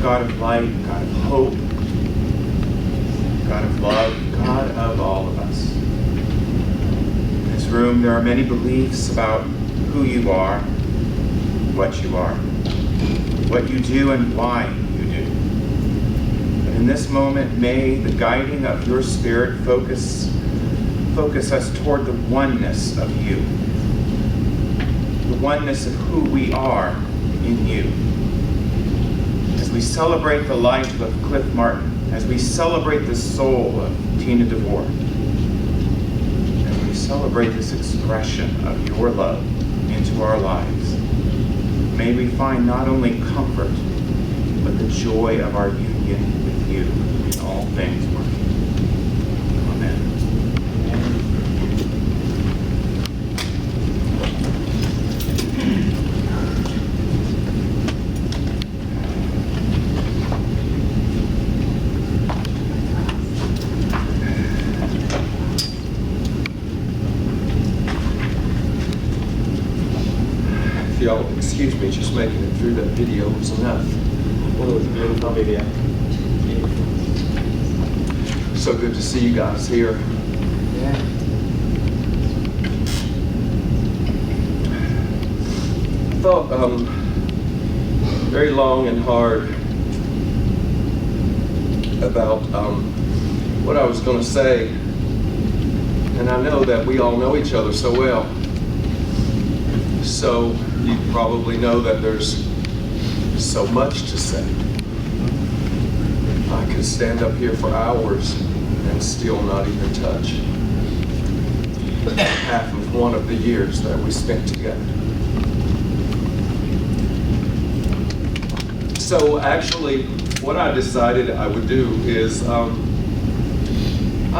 God of light, God of hope, God of love, God of all of us. In this room, there are many beliefs about who you are, what you do, and why you do. But in this moment, may the guiding of your Spirit focus us toward the oneness of you, the oneness of who we are in you. As we celebrate the life of Clifford Martin, as we celebrate the soul of Tina Devore, as we celebrate this expression of your love into our lives, may we find not only comfort, but the joy of our union with you in all things working. Amen. If y'all excuse me, just making it through that video was enough. Well, it was a beautiful video. So good to see you guys here. Yeah. I thought very long and hard about what I was going to say, and I know that we all know each other so well. So you probably know that there's so much to say. I could stand up here for hours and still not even touch half of one of the years that we spent together. So actually, what I decided I would do is, I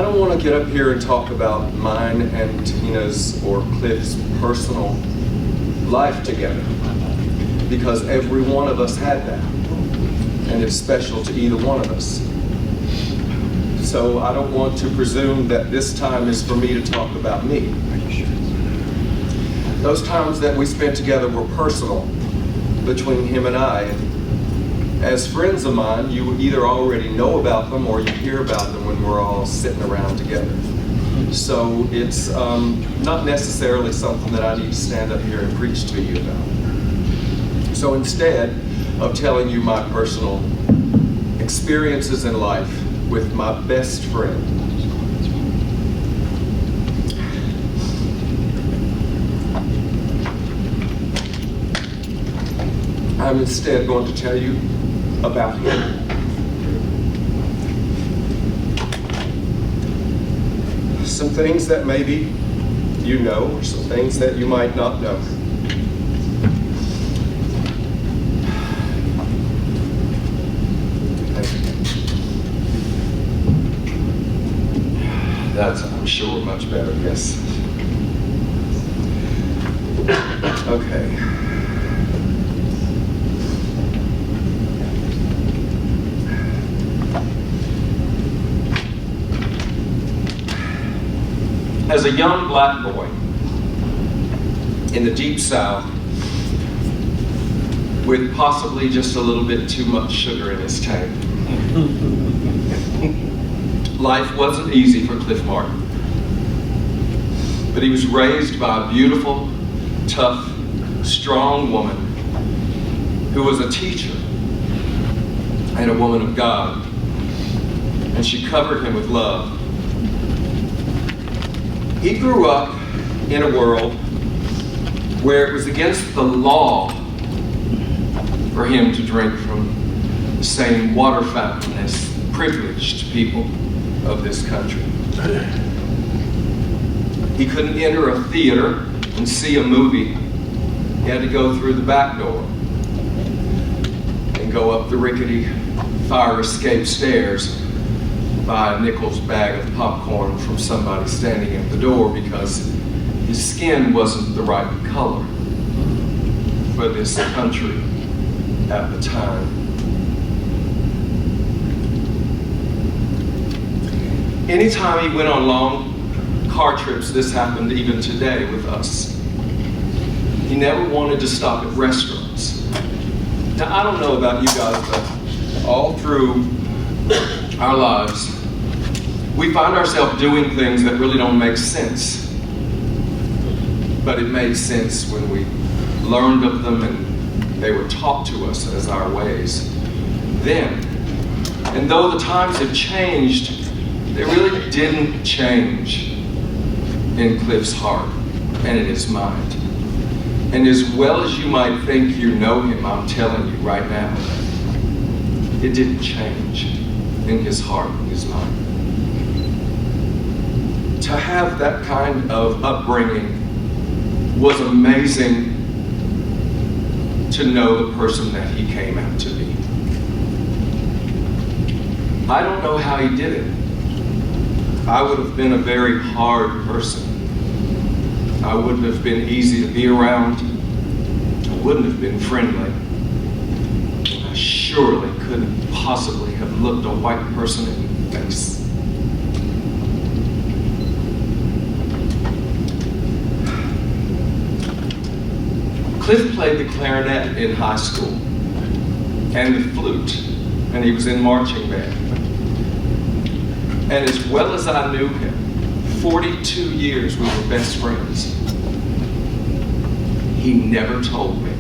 don't want to get up here and talk about mine and Tina's or Cliff's personal life together, because every one of us had that, and it's special to either one of us. So I don't want to presume that this time is for me to talk about me. Those times that we spent together were personal between him and I. And as friends of mine, you either already know about them or you hear about them when we're all sitting around together. So it's not necessarily something that I need to stand up here and preach to you about. So instead of telling you my personal experiences in life with my best friend, I'm instead going to tell you about him. Some things that maybe you know, or some things that you might not know. That's, I'm sure, much better, yes. Okay. As a young black boy in the Deep South, with possibly just a little bit too much sugar in his tank, life wasn't easy for Cliff Martin. But he was raised by a beautiful, tough, strong woman who was a teacher and a woman of God. And she covered him with love. He grew up in a world where it was against the law for him to drink from the same water fountain as privileged people of this country. He couldn't enter a theater and see a movie. He had to go through the back door and go up the rickety fire escape stairs, buy a nickel's bag of popcorn from somebody standing at the door because his skin wasn't the right color for this country at the time. Anytime he went on long car trips, this happened even today with us. He never wanted to stop at restaurants. Now, I don't know about you guys, but all through our lives, we find ourselves doing things that really don't make sense. But it made sense when we learned of them and they were taught to us as our ways then. And though the times have changed, they really didn't change in Cliff's heart and in his mind. And as well as you might think you know him, I'm telling you right now, it didn't change in his heart and his mind. To have that kind of upbringing was amazing, to know the person that he came out to be. I don't know how he did it. I would have been a very hard person. I wouldn't have been easy to be around. I wouldn't have been friendly. I surely couldn't possibly have looked a white person in the face. Cliff played the clarinet in high school and the flute, and he was in marching band. And as well as I knew him, 42 years we were best friends. He never told me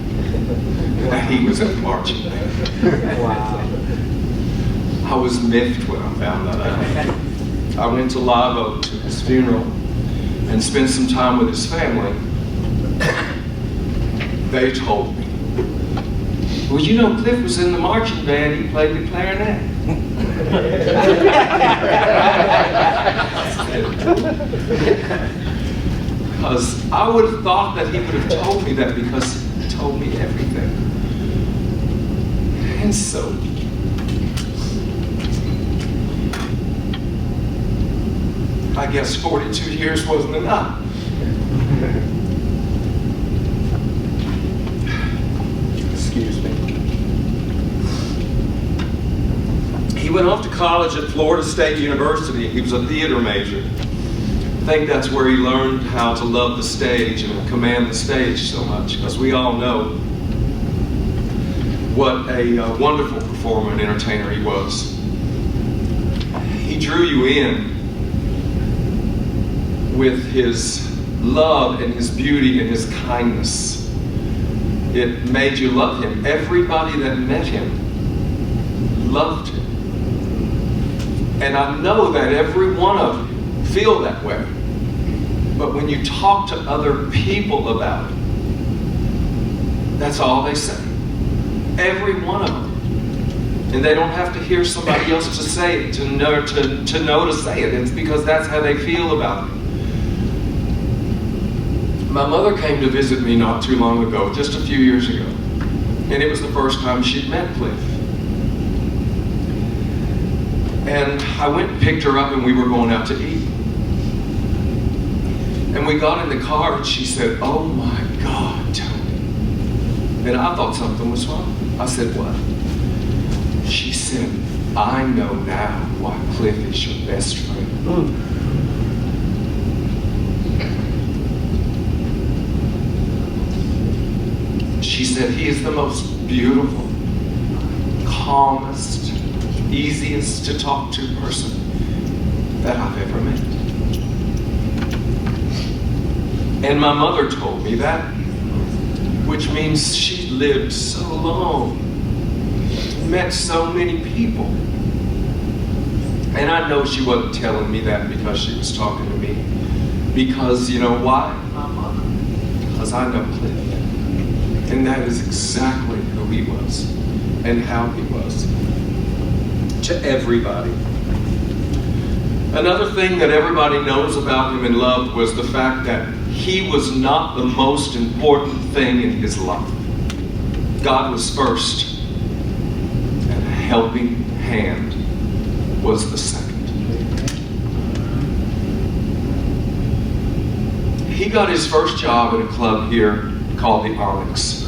that he was in the marching band. Wow. I was miffed when I found that out. I went to Live Oak to his funeral and spent some time with his family. They told me, well, you know, Cliff was in the marching band, he played the clarinet. Because I would have thought that he would have told me that, because he told me everything. And so, I guess 42 years wasn't enough. Excuse me. He went off to college at Florida State University. He was a theater major. I think that's where he learned how to love the stage and command the stage so much, because we all know what a wonderful performer and entertainer he was. He drew you in with his love and his beauty and his kindness. It made you love him. Everybody that met him loved him. And I know that every one of you feel that way. But when you talk to other people about it, that's all they say. Every one of them. And they don't have to hear somebody else to say it, to know to say it. It's because that's how they feel about it. My mother came to visit me not too long ago, just a few years ago. And it was the first time she'd met Cliff. And I went and picked her up and we were going out to eat. And we got in the car and she said, "Oh my God, Tony." And I thought something was wrong. I said, "What?" She said, "I know now why Cliff is your best friend." She said, "He is the most beautiful, calmest, easiest to talk to person that I've ever met." And my mother told me that, which means she lived so long, met so many people. And I know she wasn't telling me that because she was talking to me. Because you know why? My mother. Because I know Cliff. And that is exactly who he was and how he was to everybody. Another thing that everybody knows about him and loved was the fact that he was not the most important thing in his life. God was first, and a helping hand was the second. He got his first job at a club here called the Arieagus.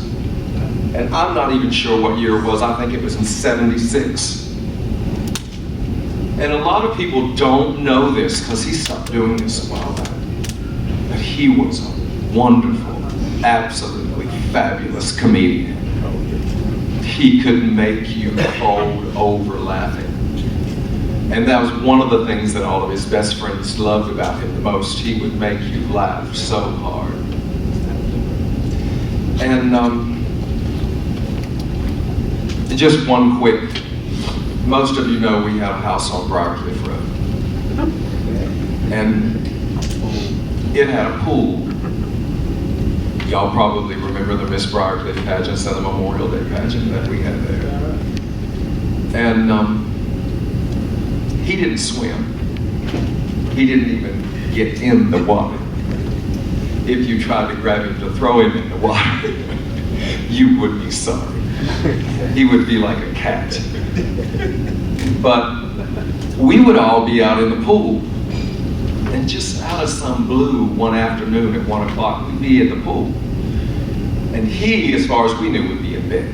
And I'm not even sure what year it was. I think it was in '76. And a lot of people don't know this because he stopped doing this a while back. But he was a wonderful, absolutely fabulous comedian. he could make you fold over laughing. And that was one of the things that all of his best friends loved about him the most. He would make you laugh so hard. And just one quick, most of you know we have a house on Briarcliff Road. And it had a pool. Y'all probably remember the Miss Briarcliff pageants and the Memorial Day pageant that we had there. And he didn't swim. He didn't even get in the water. If you tried to grab him to throw him in the water, you would be sorry. He would be like a cat. But we would all be out in the pool. And just out of some blue, one afternoon at 1 o'clock, we'd be in the pool. And he, as far as we knew, would be in bed.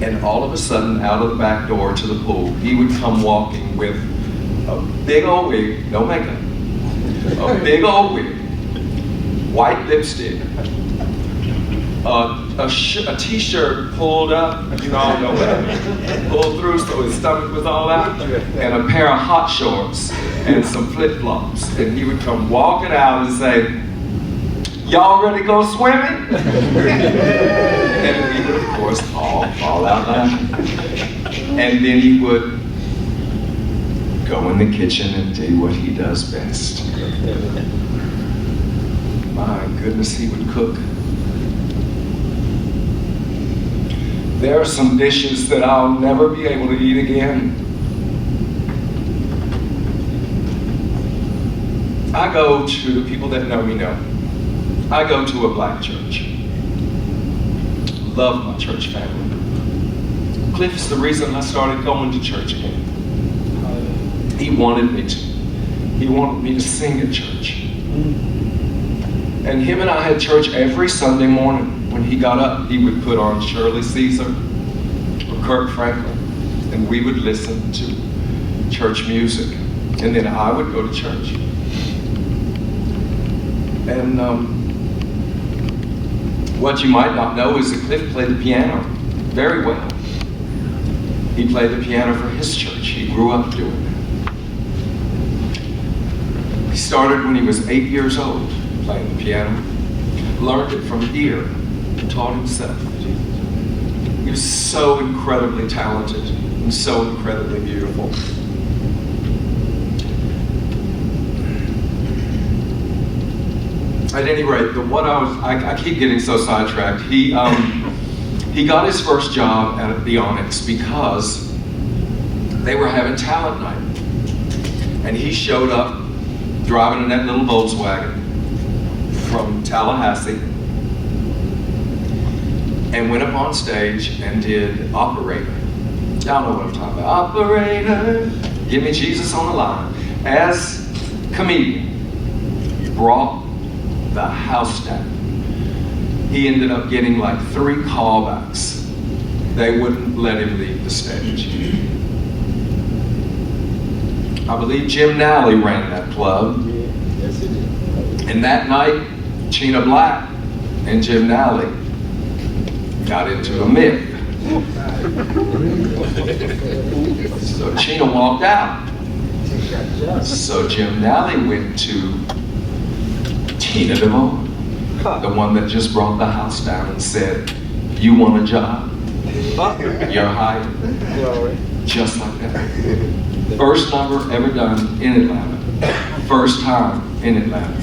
And all of a sudden, out of the back door to the pool, he would come walking with a big old wig, no makeup, a big old wig, white lipstick, a t-shirt pulled up, you all know what I mean, pulled through so his stomach was all out, and a pair of hot shorts and some flip-flops. And he would come walking out and say, "Y'all ready to go swimming?" And we would, of course, all fall out laughing. And then he would go in the kitchen and do what he does best. My goodness, he would cook. There are some dishes that I'll never be able to eat again. I go to, the people that know me know, I go to a black church. Love my church family. Cliff's the reason I started going to church again. He wanted me to. He wanted me to sing at church. And him and I had church every Sunday morning. When he got up, he would put on Shirley Caesar or Kirk Franklin, and we would listen to church music. And then I would go to church. And what you might not know is that Cliff played the piano very well. He played the piano for his church. He grew up doing that. He started when he was 8 years old playing the piano, learned it from ear, and taught himself. He was so incredibly talented and so incredibly beautiful. At any rate, I keep getting so sidetracked. He got his first job at the Onyx because they were having talent night. And he showed up driving in that little Volkswagen from Tallahassee and went up on stage and did Operator. Y'all know what I'm talking about. Operator, give me Jesus on the line. As comedian, brought the house down. He ended up getting like 3 callbacks. They wouldn't let him leave the stage. I believe Jim Nally ran that club. Yes, he did. And that night, Tina Black and Jim Nally got into a myth. So Tina walked out. So Jim Nally went to Tina Devore, the one that just brought the house down, and said, "You want a job? You're hired." Just like that. First number ever done in Atlanta. First time in Atlanta.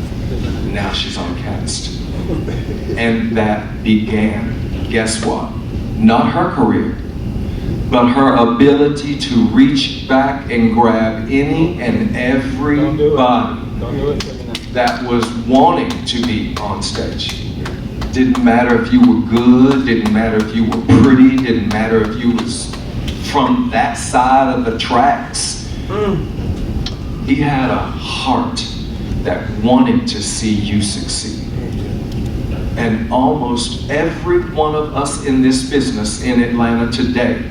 Now she's on cast. And that began, guess what? Not her career, but her ability to reach back and grab any and everybody that was wanting to be on stage. Didn't matter if you were good, didn't matter if you were pretty, didn't matter if you was from that side of the tracks. He had a heart that wanted to see you succeed. And almost every one of us in this business in Atlanta today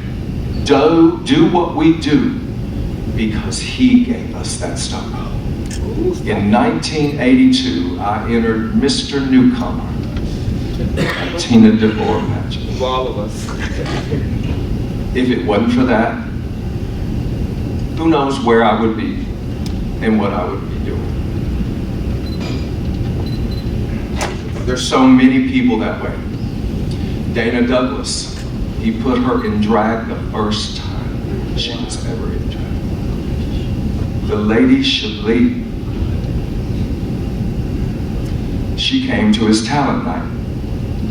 do what we do because he gave us that start. In 1982, I entered Mr. Newcomer, Tina Devore pageant. For all of us. If it wasn't for that, who knows where I would be and what I would be doing. There's so many people that way. Dana Douglas, he put her in drag the first time she was ever in drag. The Lady Chablis, she came to his talent night.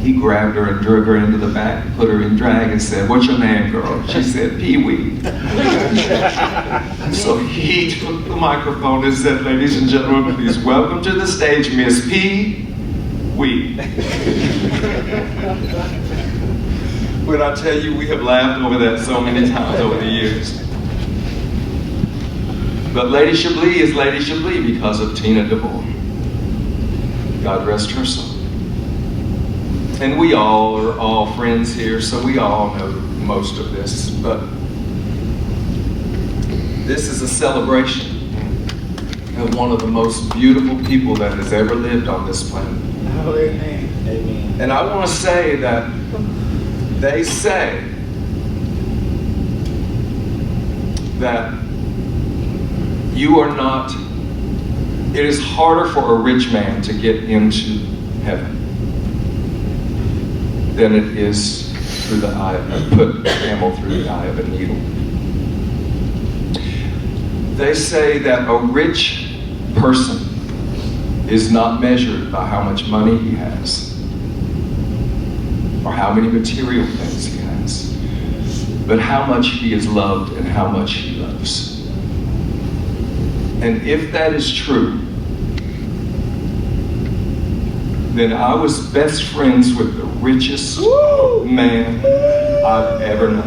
He grabbed her and drug her into the back, put her in drag and said, "What's your name, girl?" She said, "Pkwy." So he took the microphone and said, "Ladies and gentlemen, please welcome to the stage Miss Pkwy." When I tell you, we have laughed over that so many times over the years. But Lady Chablis is Lady Chablis because of Tina Devore. God rest her soul. And we all are all friends here, so we all know most of this, but this is a celebration of one of the most beautiful people that has ever lived on this planet. Oh, amen. Amen. And I want to say that they say that you are not, it is harder for a rich man to get into heaven than it is through the eye, put a camel through the eye of a needle. They say that a rich person is not measured by how much money he has or how many material things he has, but how much he is loved and how much he loves. And if that is true, then I was best friends with the richest man I've ever known.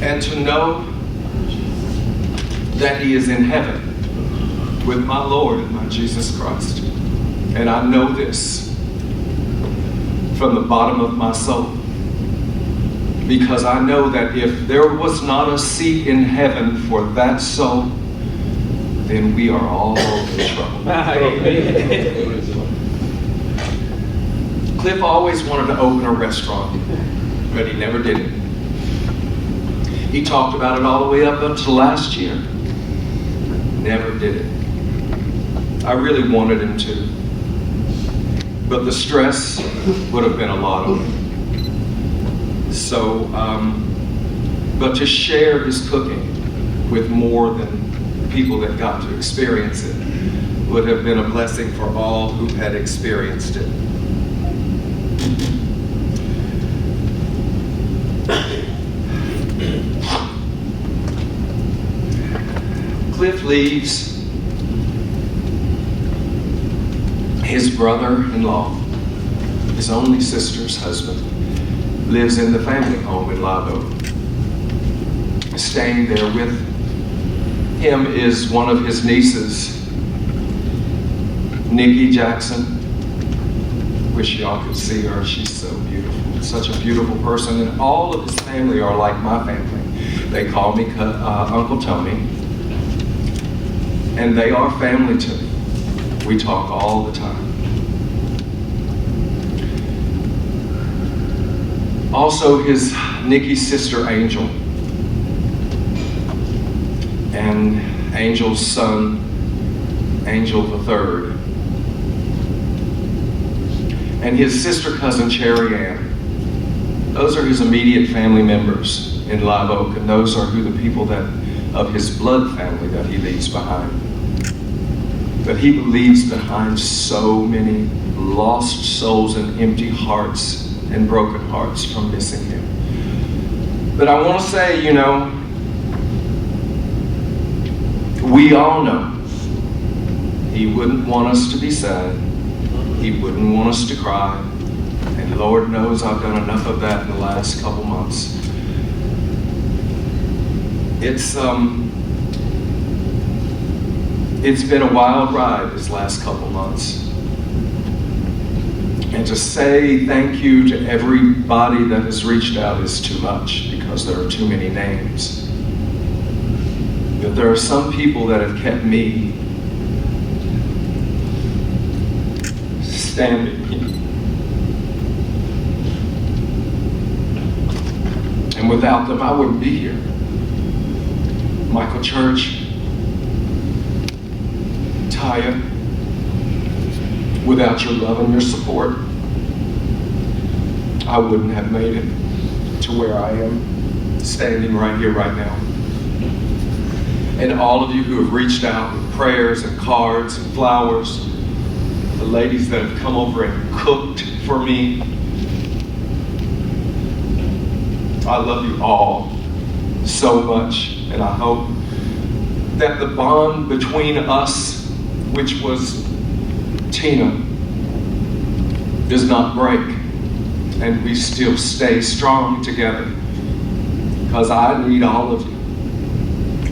And to know that he is in heaven with my Lord and my Jesus Christ. And I know this from the bottom of my soul, because I know that if there was not a seat in heaven for that soul, then we are all in trouble. Cliff always wanted to open a restaurant, but he never did it. He talked about it all the way up until last year. Never did it. I really wanted him to, but the stress would have been a lot on him. So, but to share his cooking with more than people that got to experience it would have been a blessing for all who had experienced it. Cliff leaves his brother-in-law, his only sister's husband, lives in the family home in Live Oak. Staying there with him is one of his nieces, Nikki Jackson. Wish y'all could see her. She's so beautiful. Such a beautiful person. And all of his family are like my family. They call me Uncle Tony. And they are family to me. We talk all the time. Also his Nikki's sister Angel. And Angel's son, Angel the Third. And his sister cousin, Cherry Ann. Those are his immediate family members in Live Oak, and those are who the people that of his blood family that he leaves behind. But he leaves behind so many lost souls and empty hearts and broken hearts from missing him. But I want to say, you know, we all know he wouldn't want us to be sad. He wouldn't want us to cry. And Lord knows I've done enough of that in the last couple months. It's been a wild ride this last couple months. And to say thank you to everybody that has reached out is too much, because there are too many names. But there are some people that have kept me standing here. And without them, I wouldn't be here. Michael Church, Taya, without your love and your support, I wouldn't have made it to where I am, standing right here, right now. And all of you who have reached out with prayers and cards and flowers, the ladies that have come over and cooked for me, I love you all so much, and I hope that the bond between us, which was Tina, does not break, and we still stay strong together, because I need all of you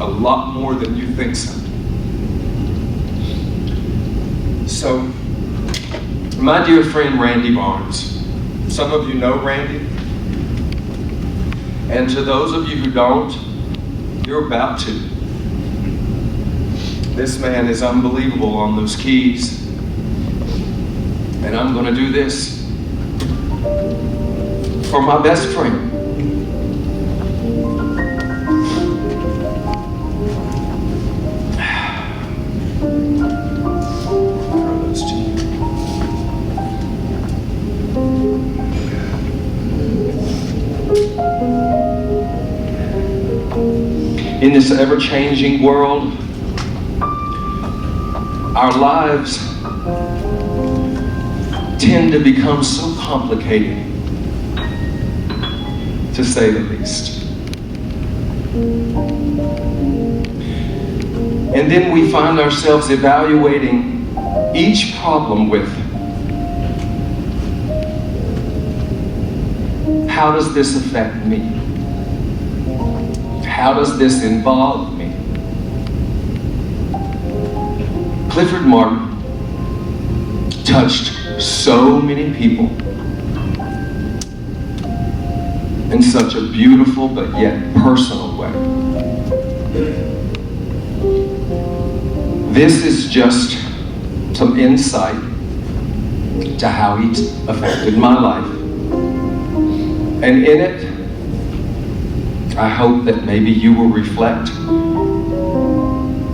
a lot more than you think so. So, my dear friend Randy Barnes, some of you know Randy, and to those of you who don't, you're about to. This man is unbelievable on those keys, and I'm going to do this for my best friend. In this ever-changing world, our lives tend to become so complicated, to say the least. And then we find ourselves evaluating each problem with, how does this affect me? How does this involve me? Clifford Martin touched so many people in such a beautiful but yet personal way. This is just some insight to how he affected my life. And in it, I hope that maybe you will reflect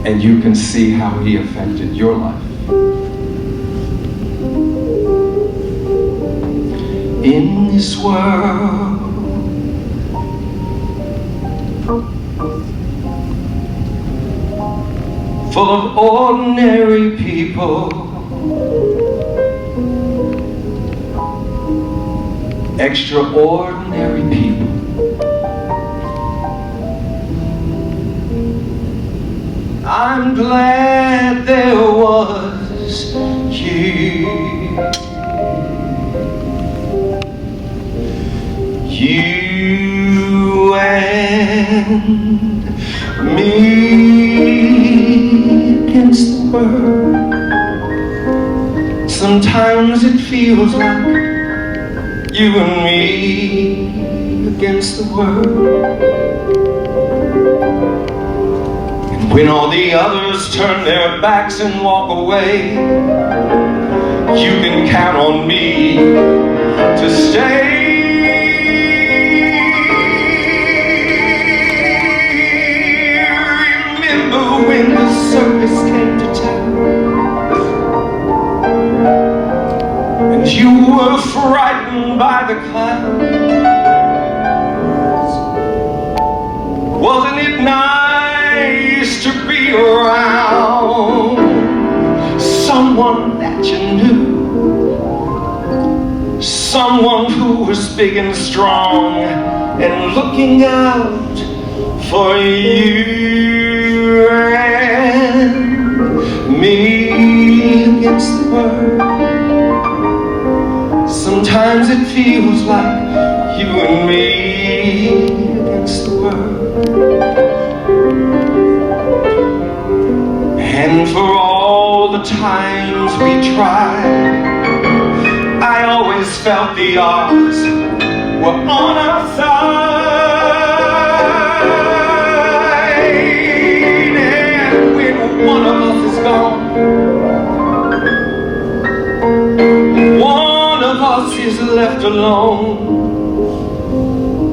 and you can see how he affected your life. In this world, full of ordinary people, extraordinary people, I'm glad there was you. You and me against the world. Sometimes it feels like you and me against the world. When all the others turn their backs and walk away, you can count on me to stay. Remember when the circus came to town and you were frightened by the clowns? Wasn't it nice to be around someone that you knew, someone who was big and strong and looking out for you and me against the world? Sometimes it feels like you and me against the world. And for all the times we tried, I always felt the odds were on our side. And when one of us is gone, us is left alone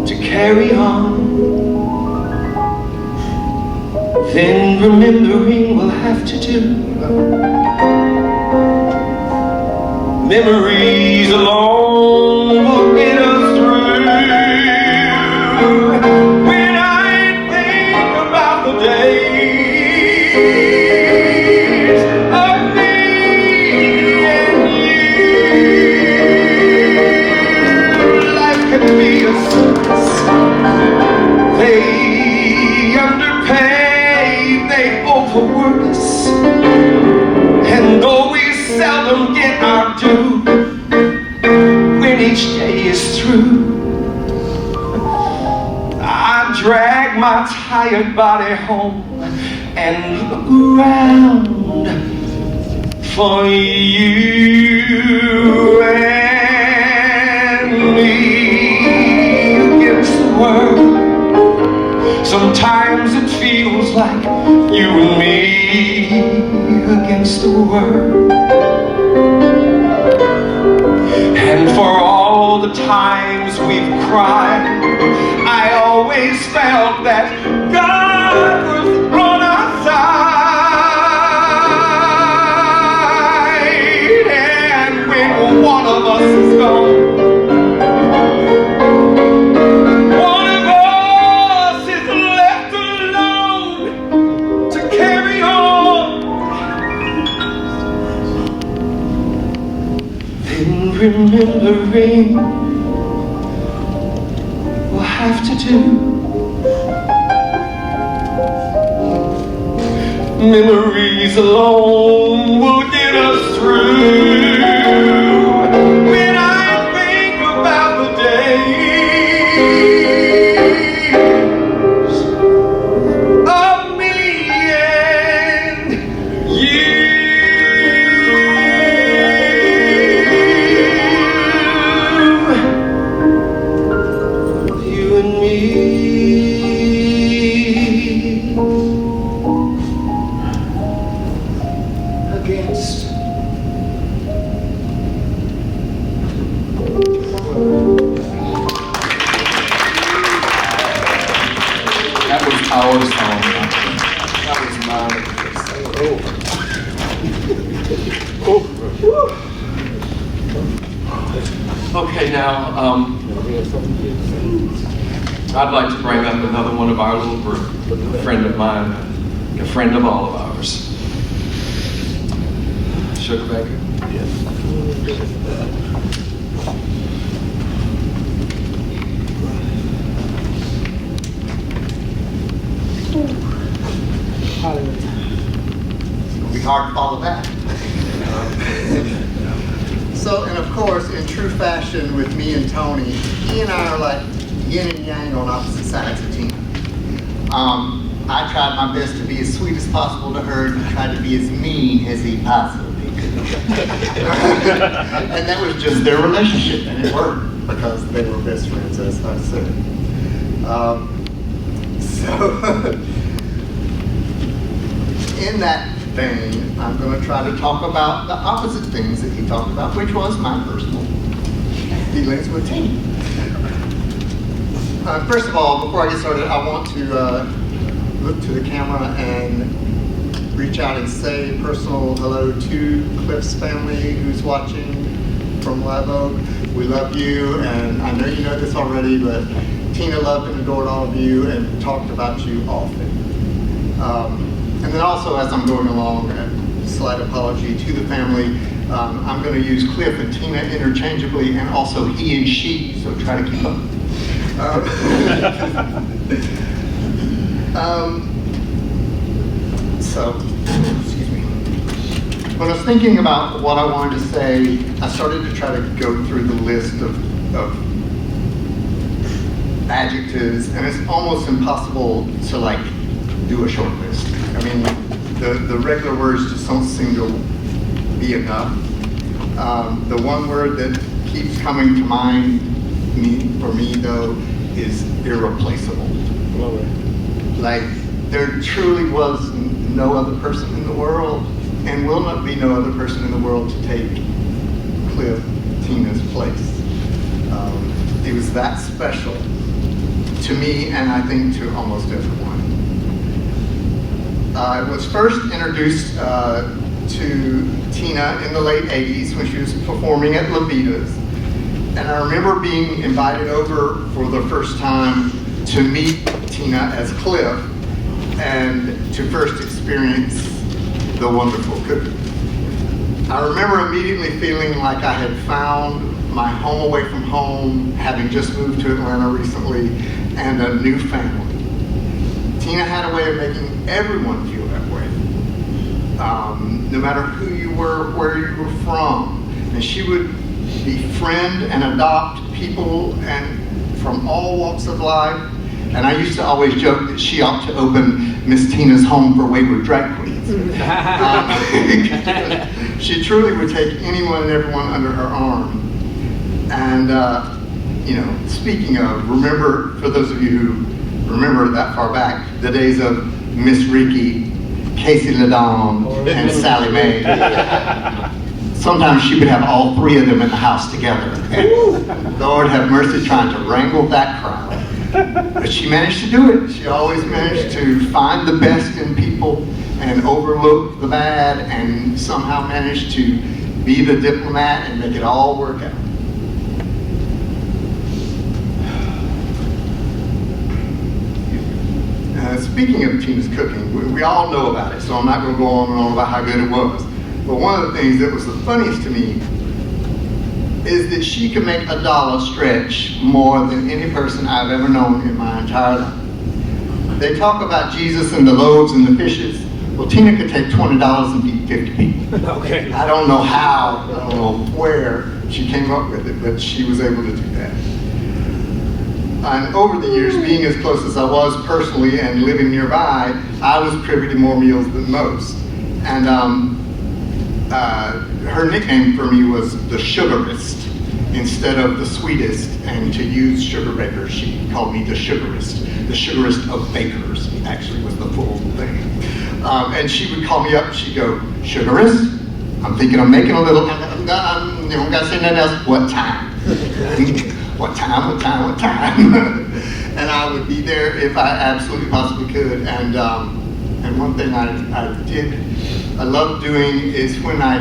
to carry on, then remembering we'll have to do. Memories alone will get us through. When I think about the days of me and you, life can be a circus. They underpay, they overwork us, and though we seldom get our due, when each day is through, I drag my tired body home and look around for you and me against the world. Sometimes it feels like you and me against the world. And for all the times we've cried, I always felt that God was on our side. And when one of us is gone, one of us is left alone to carry on. Then remembering we'll have to do. Memories alone will get us through. When I think about the days of me and you. Our song. That was mine. Okay, now, I'd like to bring up another one of our little group, a friend of mine, a friend of all of ours. Sugarbaker? Yes. It's gonna be hard to follow that. So, and of course, in true fashion with me and Tony, he and I are like yin and yang on opposite sides of Tina. I tried my best to be as sweet as possible to her and tried to be as mean as he possibly could. And that was just their relationship, and it worked because they were best friends, as I said. In that vein, I'm going to try to talk about the opposite things that he talked about, which was my personal dealings with Tina. First of all, before I get started, I want to look to the camera and reach out and say a personal hello to Cliff's family who's watching from Live Oak. We love you, and I know you know this already, but Tina loved and adored all of you and talked about you often. And then also, as I'm going along, a slight apology to the family. I'm going to use Cliff and Tina interchangeably, and also he and she, so try to keep up. Excuse me. When I was thinking about what I wanted to say, I started to try to go through the list of adjectives, and it's almost impossible to like do a short list. I mean, the regular words just don't seem to be enough. The one word that keeps coming to mind for me though is irreplaceable. Like, there truly was no other person in the world, and will not be no other person in the world to take Cliff Tina's place. It was that special to me, and I think to almost everyone. I was first introduced to Tina in the late 80s when she was performing at Levita's. And I remember being invited over for the first time to meet Tina as Cliff and to first experience the wonderful cooking. I remember immediately feeling like I had found my home away from home, having just moved to Atlanta recently, and a new family. Tina had a way of making everyone feel that way, no matter who you were, where you were from. And she would befriend and adopt people and from all walks of life. And I used to always joke that she ought to open Miss Tina's Home for Wayward Drag Queens. She truly would take anyone and everyone under her arm. And, speaking of, remember, for those of you who remember that far back, the days of Miss Ricky, Casey LaDon, and Sally Mae. Sometimes she would have all three of them in the house together. And Lord have mercy trying to wrangle that crowd. But she managed to do it. She always managed to find the best in people and overlook the bad and somehow managed to be the diplomat and make it all work out. Speaking of Tina's cooking, we all know about it, so I'm not going to go on and on about how good it was. But one of the things that was the funniest to me is that she could make $1 stretch more than any person I've ever known in my entire life. They talk about Jesus and the loaves and the fishes. Well, Tina could take $20 and feed 50 people. Okay. I don't know how, I don't know where she came up with it, but she was able to do that. And over the years, being as close as I was personally and living nearby, I was privy to more meals than most. And her nickname for me was the Sugarist instead of the Sweetest. And to use Sugarbaker, she called me the Sugarist of bakers, actually was the full thing. And she would call me up and she'd go, Sugarist, I'm thinking I'm making a little, you don't gotta say nothing else, what time? What time? And I would be there if I absolutely possibly could. And one thing I loved doing is when I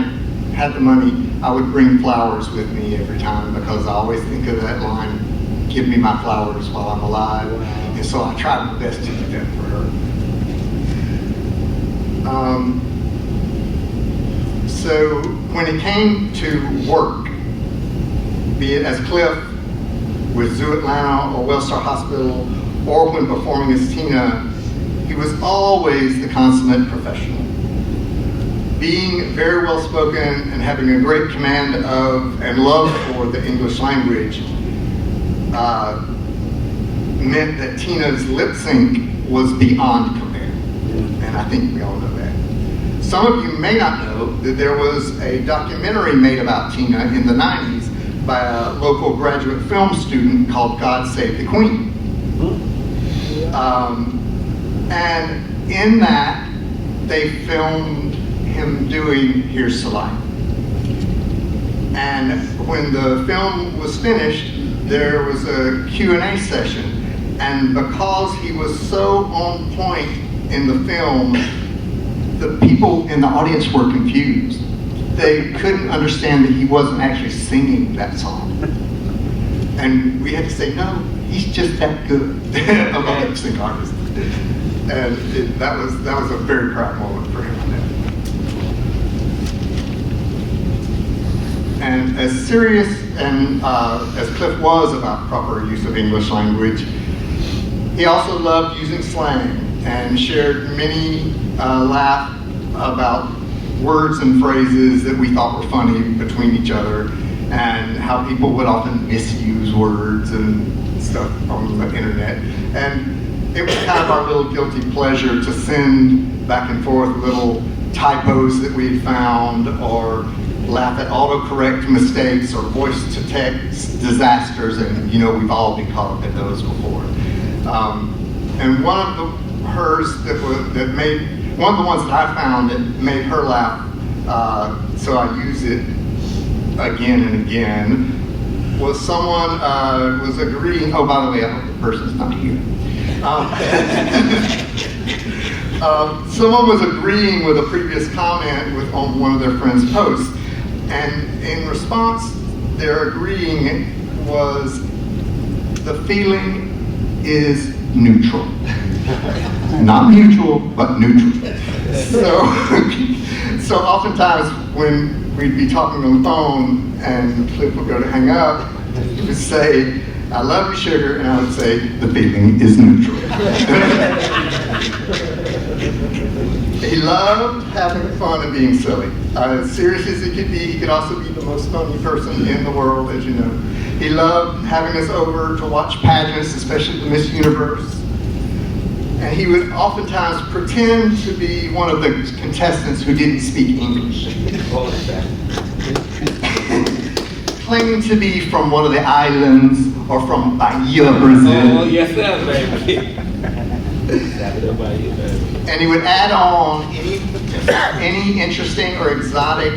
had the money, I would bring flowers with me every time because I always think of that line, give me my flowers while I'm alive. Wow. And so I tried my best to do that for her. So when it came to work, be it as Cliff with Zoo Atlanta or Wellstar Hospital, or when performing as Tina, he was always the consummate professional. Being very well spoken and having a great command of and love for the English language meant that Tina's lip sync was beyond compare. And I think we all know that. Some of you may not know that there was a documentary made about Tina in the 90s by a local graduate film student called God Save the Queen. And in that, they filmed him doing Here's to Life. And when the film was finished, there was a Q&A session. And because he was so on point in the film, the people in the audience were confused. They couldn't understand that he wasn't actually singing that song. And we had to say, no, he's just that good of a lip sync artist. And that was a very proud moment for him. And as serious and as Cliff was about proper use of English language, he also loved using slang and shared many laughs about words and phrases that we thought were funny between each other, and how people would often misuse words and stuff on the internet. And it was kind of our little guilty pleasure to send back and forth little typos that we had found, or laugh at autocorrect mistakes, or voice-to-text disasters, and we've all been caught up in those before. And one of the ones that I found that made her laugh, so I use it, again and again was someone was agreeing. Oh, by the way, I hope the person's not here. Someone was agreeing with a previous comment on one of their friends' posts, and in response, their agreeing was, the feeling is neutral. Not mutual, but neutral. So oftentimes when we'd be talking on the phone and Cliff would go to hang up, he would say, "I love you, sugar," and I would say, "The feeling is neutral." He loved having fun and being silly. As serious as he could be, he could also be the most funny person in the world, as you know. He loved having us over to watch pageants, especially the Miss Universe. And he would oftentimes pretend to be one of the contestants who didn't speak English. Claiming to be from one of the islands or from Bahia, Brazil. Oh, yes, sir, baby. And he would add on any interesting or exotic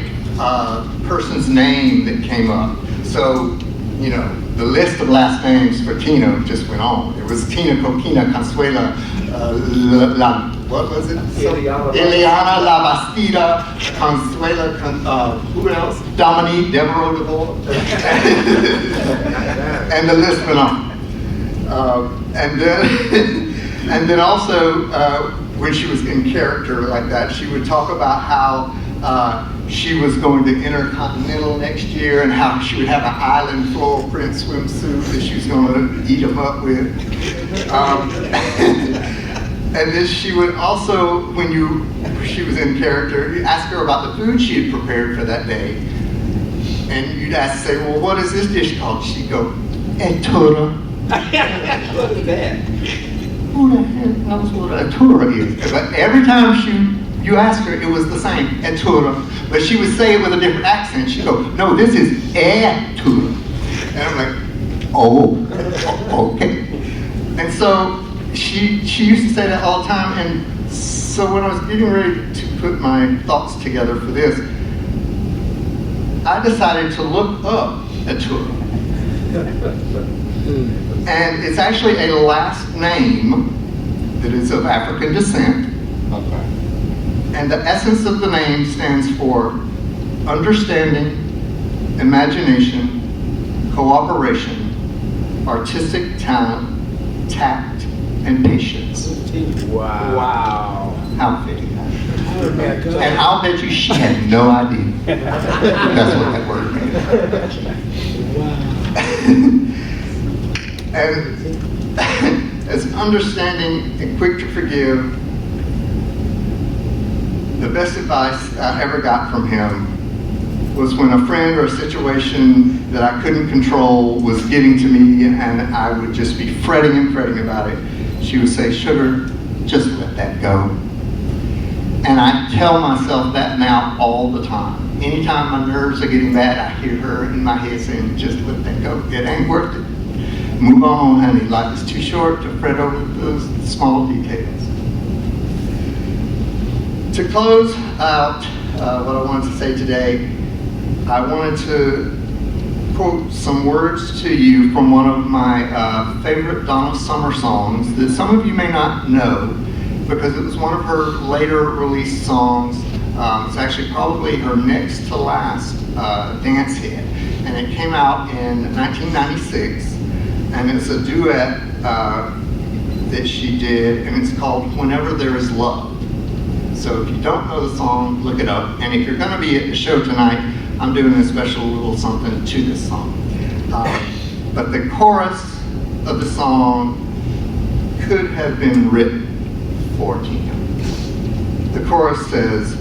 person's name that came up. So, you know, the list of last names for Tina just went on. It was Tina, Coquina, Consuela, what was it? Ileana, La Bastida, Consuela, who else? Dominique, Devore, and the list went on. And then also, when she was in character like that, she would talk about how she was going to Intercontinental next year and how she would have an island floral print swimsuit that she was going to eat them up with. And then she would also, when she was in character, you ask her about the food she had prepared for that day. And you'd ask, say, "Well, what is this dish called?" She'd go, "Etura." What is that? Who the heck knows what a Etura is? But every time you asked her, it was the same, Etura. But she would say it with a different accent. She'd go, "No, this is Etura." And I'm like, "Oh, okay." And so she used to say that all the time. And so when I was getting ready to put my thoughts together for this, I decided to look up Etura. And it's actually a last name that is of African descent. Okay. And the essence of the name stands for understanding, imagination, cooperation, artistic talent, tact, and patience. Wow. How fitting. And I'll bet you she had no idea. That's what that word means. And as understanding and quick to forgive, the best advice I ever got from him was when a friend or a situation that I couldn't control was getting to me and I would just be fretting and fretting about it. She would say, "Sugar, just let that go." And I tell myself that now all the time. Anytime my nerves are getting bad, I hear her in my head saying, "Just let that go. It ain't worth it. Move on, honey. Life is too short to fret over those small details." To close out what I wanted to say today, I wanted to quote some words to you from one of my favorite Donna Summer songs that some of you may not know because it was one of her later released songs. It's actually probably her next to last dance hit. And it came out in 1996. And it's a duet that she did, and it's called "Whenever There Is Love." So if you don't know the song, look it up. And if you're going to be at the show tonight, I'm doing a special little something to this song. But the chorus of the song could have been written for Tina. The chorus says,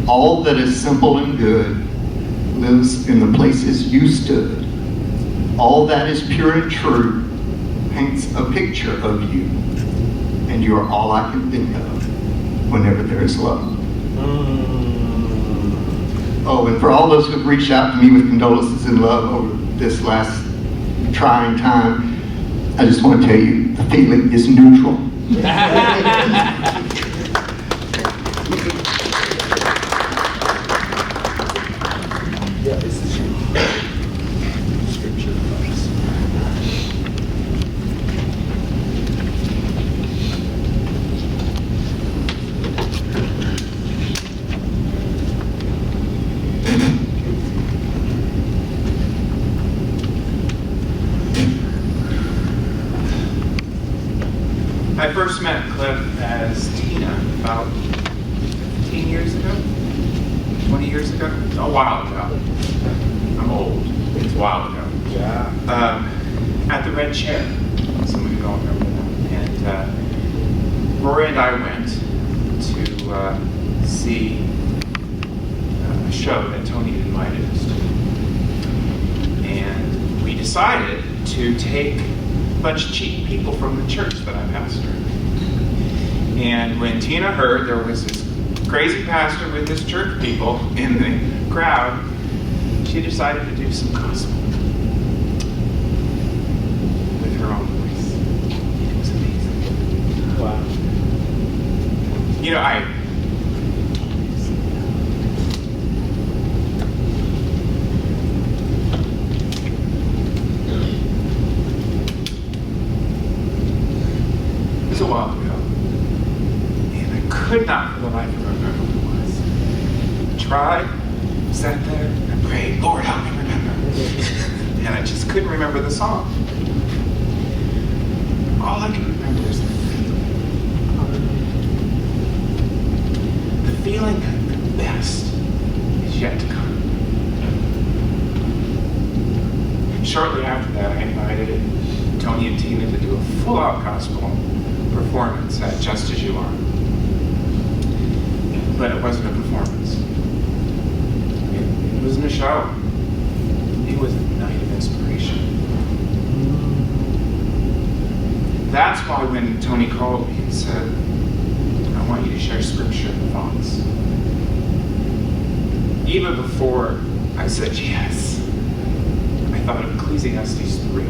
"All that is simple and good lives in the places you stood. All that is pure and true paints a picture of you, and you are all I can think of whenever there is love." Oh, and for all those who have reached out to me with condolences and love over this last trying time, I just want to tell you, the feeling is neutral. I first met Cliff as Tina about 15 years ago, 20 years ago, a while ago. I'm old, it's a while ago. Yeah. At the Red Chair, some of you all remember that. And Rory and I went to see a show that Tony had invited us to. And we decided to take a bunch of cheap people from the church that I pastor. And when Tina heard there was this crazy pastor with his church people in the crowd, she decided to do some gospel with her own voice. It was amazing. Wow. You know, it was a while ago, and I could not for the life of me remember what it was. I tried, sat there, and prayed, Lord, help me remember. And I just couldn't remember the song. All I could remember was the feeling that the best is yet to come. Shortly after that, I invited Tony and Tina to do a full-out gospel performance at Just As You Are. But it wasn't a performance. It wasn't a show. It was a night of inspiration. That's why when Tony called me and said, I want you to share scripture and thoughts, even before I said yes, I thought of Ecclesiastes 3.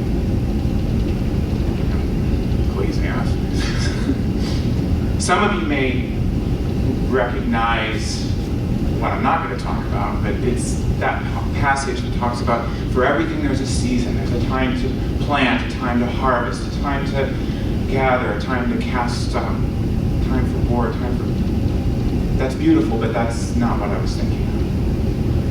Ecclesiastes. Some of you may recognize what I'm not going to talk about, but it's that passage that talks about for everything there's a season. There's a time to plant, a time to harvest, a time to gather, a time to cast, time for war, time for... That's beautiful, but that's not what I was thinking of.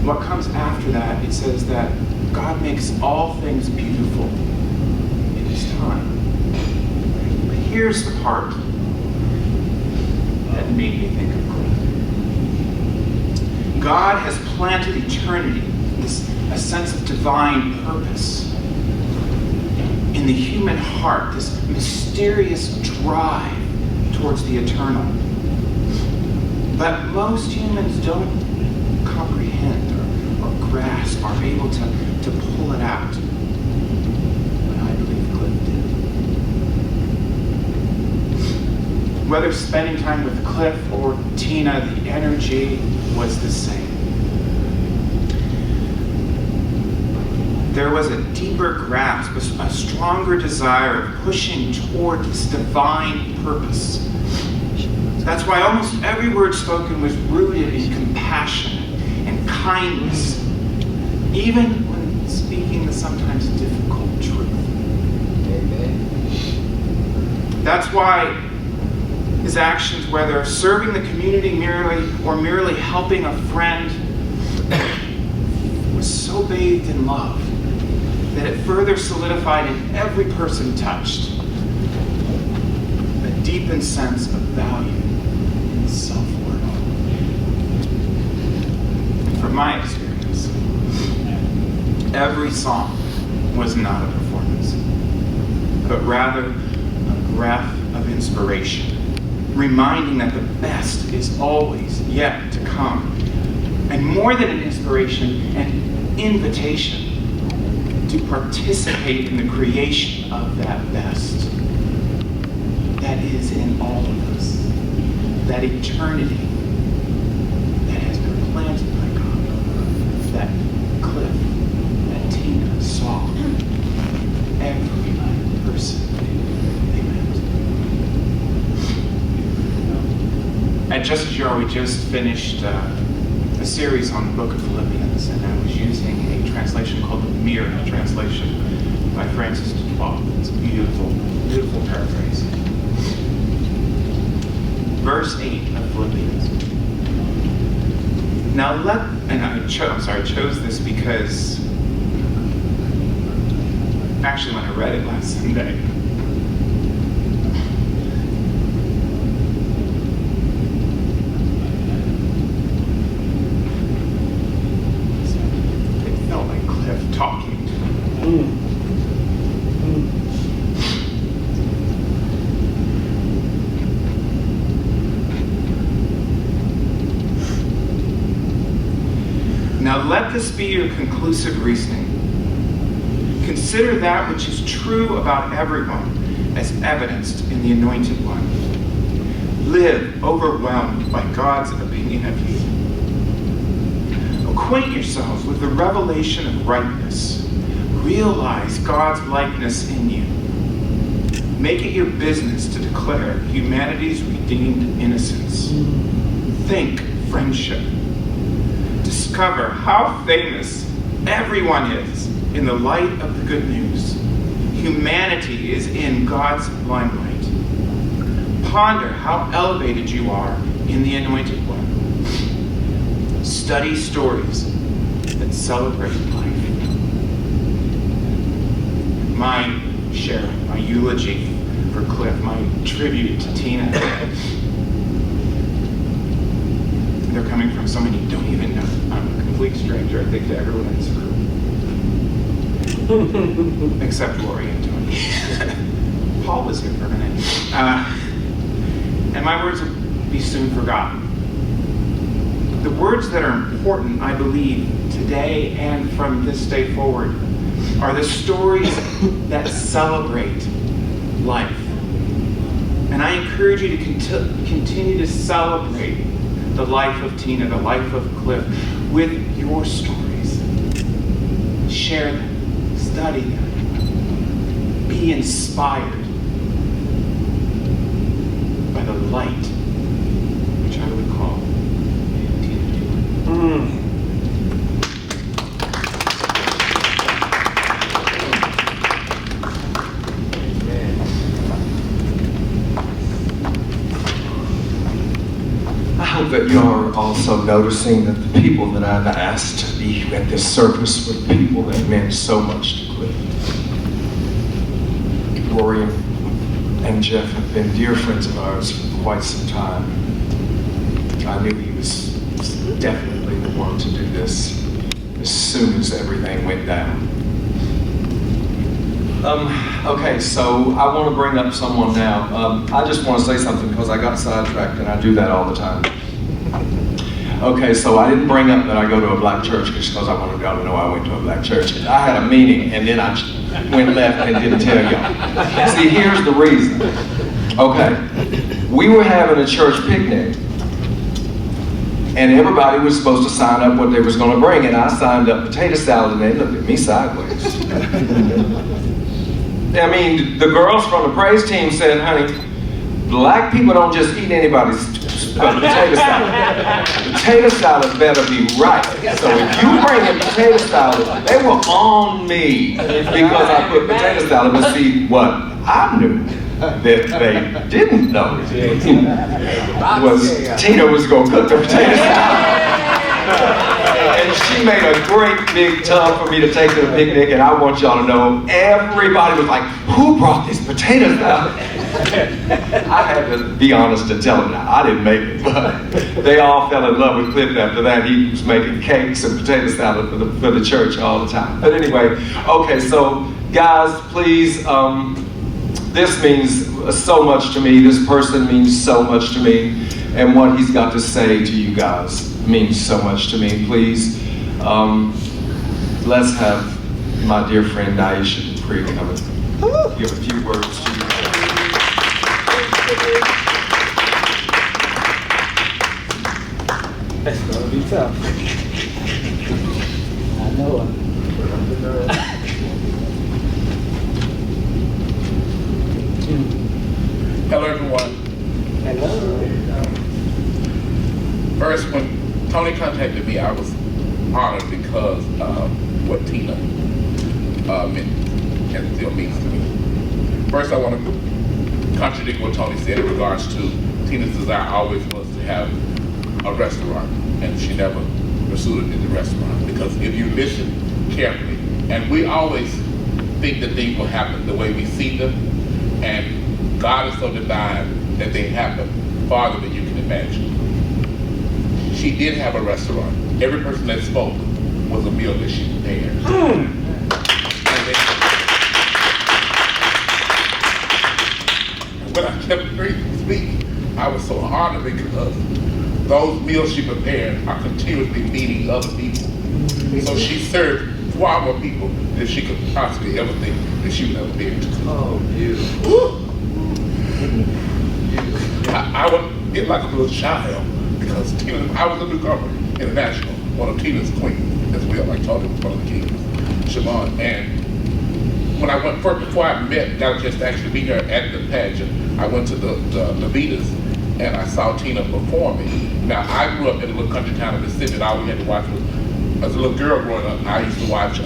What comes after that, it says that God makes all things beautiful in His time. But here's the part that made me think of Cliff. God has planted eternity, a sense of divine purpose in the human heart, this mysterious drive towards the eternal. But most humans don't comprehend or grasp, are able to pull it out. But I believe Cliff did. Whether spending time with Cliff or Tina, the energy was the same. There was a deeper grasp, a stronger desire of pushing toward this divine purpose. That's why almost every word spoken was rooted in compassion and kindness, even when speaking the sometimes difficult truth. Amen. That's why his actions, whether serving the community merely helping a friend, was so bathed in love that it further solidified in every person touched a deepened sense of value and self-worth. From my experience, every song was not a performance, but rather a breath of inspiration, reminding that the best is always yet to come. And more than an inspiration, an invitation to participate in the creation of that best that is in all of us, that eternity that has been planted by God, that Cliff, that Tina saw every person they met. At Just As You Are, we just finished a series on the book of Philippians, and I was using a translation called the Mirror translation by Francis Dupree. It's a beautiful, beautiful paraphrase. Verse 8 of Philippians. Now I chose this because actually when I read it last Sunday, Now let this be your conclusive reasoning. Consider that which is true about everyone as evidenced in the Anointed One. Live overwhelmed by God's opinion of you. Acquaint yourselves with the revelation of rightness. Realize God's likeness in you. Make it your business to declare humanity's redeemed innocence. Think friendship. Discover how famous everyone is in the light of the good news. Humanity is in God's limelight. Ponder how elevated you are in the Anointed One. Study stories that celebrate life. My eulogy for Cliff, my tribute to Tina. They're coming from someone you don't even know. I'm a complete stranger, I think, to everyone in this room. Except Lori and Tony. Paul was here for a minute. And my words will be soon forgotten. The words that are important, I believe, today and from this day forward, are the stories that celebrate life. And I encourage you to continue to celebrate the life of Tina, the life of Cliff, with your stories. Share them, study them, be inspired by the light, which I would call Tina Devore. I hope that you're also noticing that the people that I've asked to be at this service were people that meant so much to Cliff. Rory and Jeff have been dear friends of ours for quite some time. I knew he was definitely the one to do this as soon as everything went down. Okay, so I want to bring up someone now. I just want to say something because I got sidetracked and I do that all the time. Okay, so I didn't bring up that I go to a black church just because I wanted y'all to know I went to a black church. I had a meeting and then I went left and didn't tell y'all. See, here's the reason. Okay, we were having a church picnic and everybody was supposed to sign up what they was going to bring, and I signed up potato salad and they looked at me sideways. I mean, the girls from the praise team said, honey, black people don't just eat anybody's potato salad. Potato salad better be right. So if you bring in potato salad, they were on me because I put potato salad. But see, what I knew that they didn't know was Tina was going to cook the potato salad. And she made a great big tub for me to take to the picnic, and I want y'all to know, everybody was like, who brought these potatoes out? I had to be honest and tell them that. I didn't make it, but they all fell in love with Cliff after that. He was making cakes and potato salad for the church all the time. But anyway, okay, so guys, please, this means so much to me. This person means so much to me. And what he's got to say to you guys means so much to me. Please, let's have my dear friend Niesha Dupree come and give a few words to you. That's gonna be tough. I know it. Hello, everyone. Hello. First, when Tony contacted me, I was honored because of what Tina meant and still means to me. First, I want to contradict what Tony said in regards to Tina's desire always was to have a restaurant, and she never pursued it in the restaurant. Because if you listen carefully, and we always think that things will happen the way we see them, and God is so divine that they happen farther than you can imagine. She did have a restaurant. Every person that spoke was a meal that she prepared. And then Tiffany to speak, I was so honored because those meals she prepared are continuously feeding other people. So she served far more people than she could possibly ever think that she would ever be able to cook. Oh, beautiful. I would get like a little child because Tina, I was a newcomer international, one of Tina's queens as well. I told her was one of the kings, Siobhan. And when I went first, before I got a chance to actually meet her at the pageant, I went to the Levitas and I saw Tina performing. Now I grew up in a little country town in Mississippi, and all we had to watch was, as a little girl growing up, I used to watch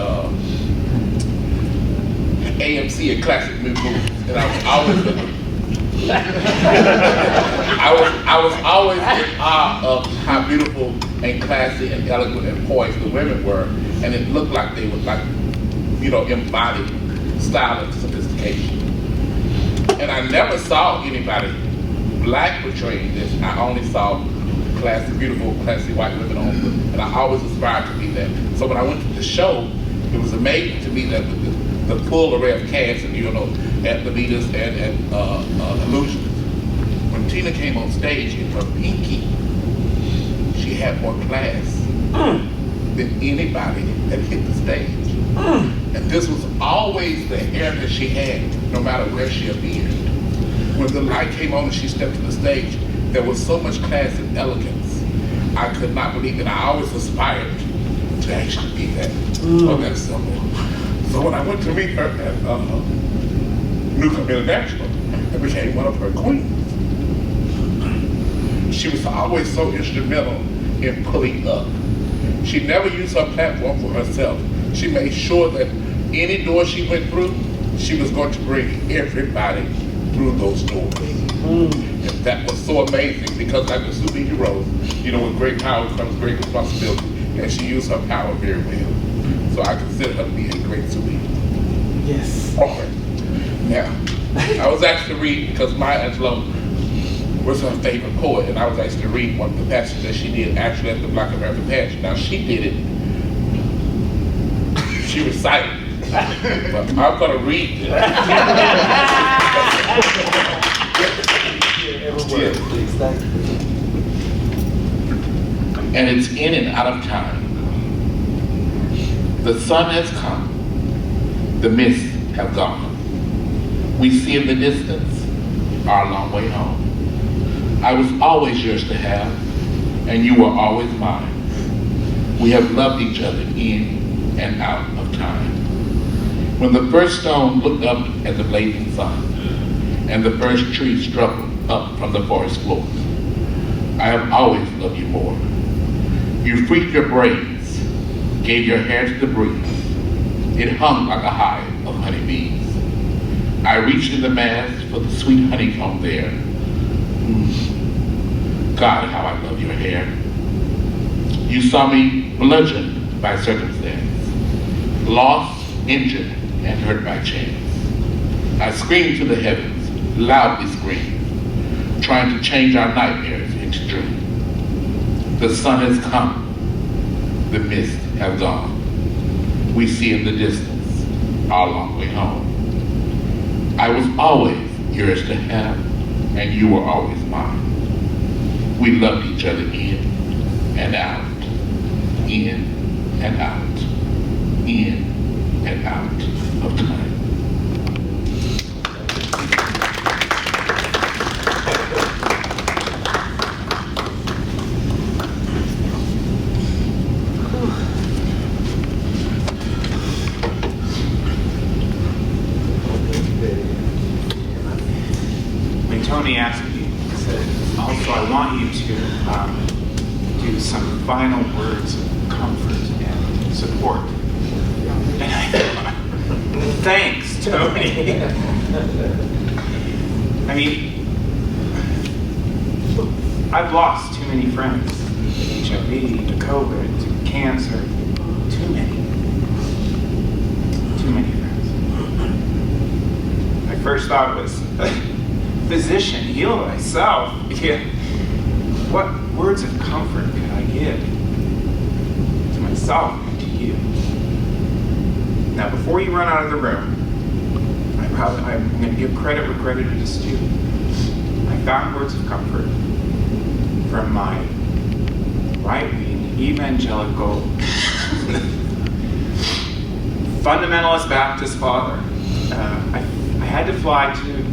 AMC and classic movies, and I was always I was always in awe of how beautiful and classy and eloquent and poised the women were, and it looked like they would embody style and sophistication. And I never saw anybody black portraying this. I only saw classy, beautiful, classy white women on it, and I always aspired to be that. So when I went to the show, it was amazing to me that with the full array of cast, and at Levitas and at Eulogy, when Tina came on stage in her pinky, she had more class than anybody that hit the stage. And this was always the hair that she had, no matter where she appeared. When the light came on and she stepped to the stage, there was so much class and elegance. I could not believe it. I always aspired to actually be that, on that symbol. So when I went to meet her at Newcomb International, I became one of her queens. She was always so instrumental in pulling up. She never used her platform for herself. She made sure that any door she went through, she was going to bring everybody through those doors. And that was so amazing because like the superheroes, with great power comes great responsibility, and she used her power very well. So I consider her to be a great superhero. Yes. Okay. Now, I was asked to read because Maya Angelou was her favorite poet, and I was asked to read one of the passages that she did actually at the Black American Pageant. Now she did it. She recited it. But I'm going to read it. Please, thank you. And it's in and out of time. The sun has come. The mists have gone. We see in the distance our long way home. I was always yours to have, and you were always mine. We have loved each other in and out of time. When the first stone looked up at the blazing sun, and the first tree struggled up from the forest floor, I have always loved you more. You freaked your braids, gave your hair to the breeze. It hung like a hive of honeybees. I reached in the mass for the sweet honeycomb there. God, how I love your hair. You saw me bludgeoned by circumstance, lost, injured, and hurt by chance. I screamed to the heavens, loudly screamed, trying to change our nightmares into dreams. The sun has come, the mists have gone. We see in the distance our long way home. I was always yours to have, and you were always mine. We loved each other in and out, in and out, in and out of time. When Tony asked me, he said, also I want you to do some final words of comfort and support. And I thought, thanks, Tony. I mean, I've lost too many friends. HIV, to COVID, to cancer, too many friends. My first thought was, physician, heal thyself. Yeah. What words of comfort can I give to myself and to you? Now, before you run out of the room, I'm going to give credit where credit is due. found words of comfort from my right-wing evangelical fundamentalist Baptist father. I had to fly to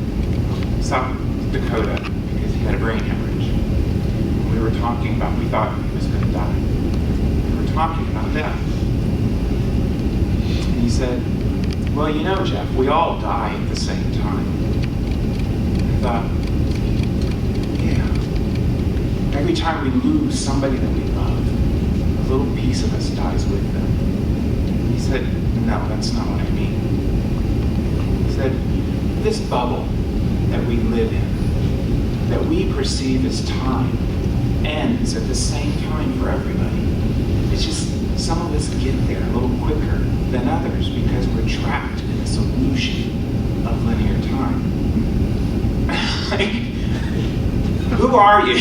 South Dakota because he had a brain hemorrhage. We were talking about, we thought he was going to die. We were talking about death. And he said, well, you know, Jeff, we all die at the same time. I thought, yeah. Every time we lose somebody that we love, a little piece of us dies with them. He said, no, that's not what I mean. He said, this bubble that we live in, that we perceive as time, ends at the same time for everybody. It's just some of us get there a little quicker than others because we're trapped in this illusion of linear time. Who are you?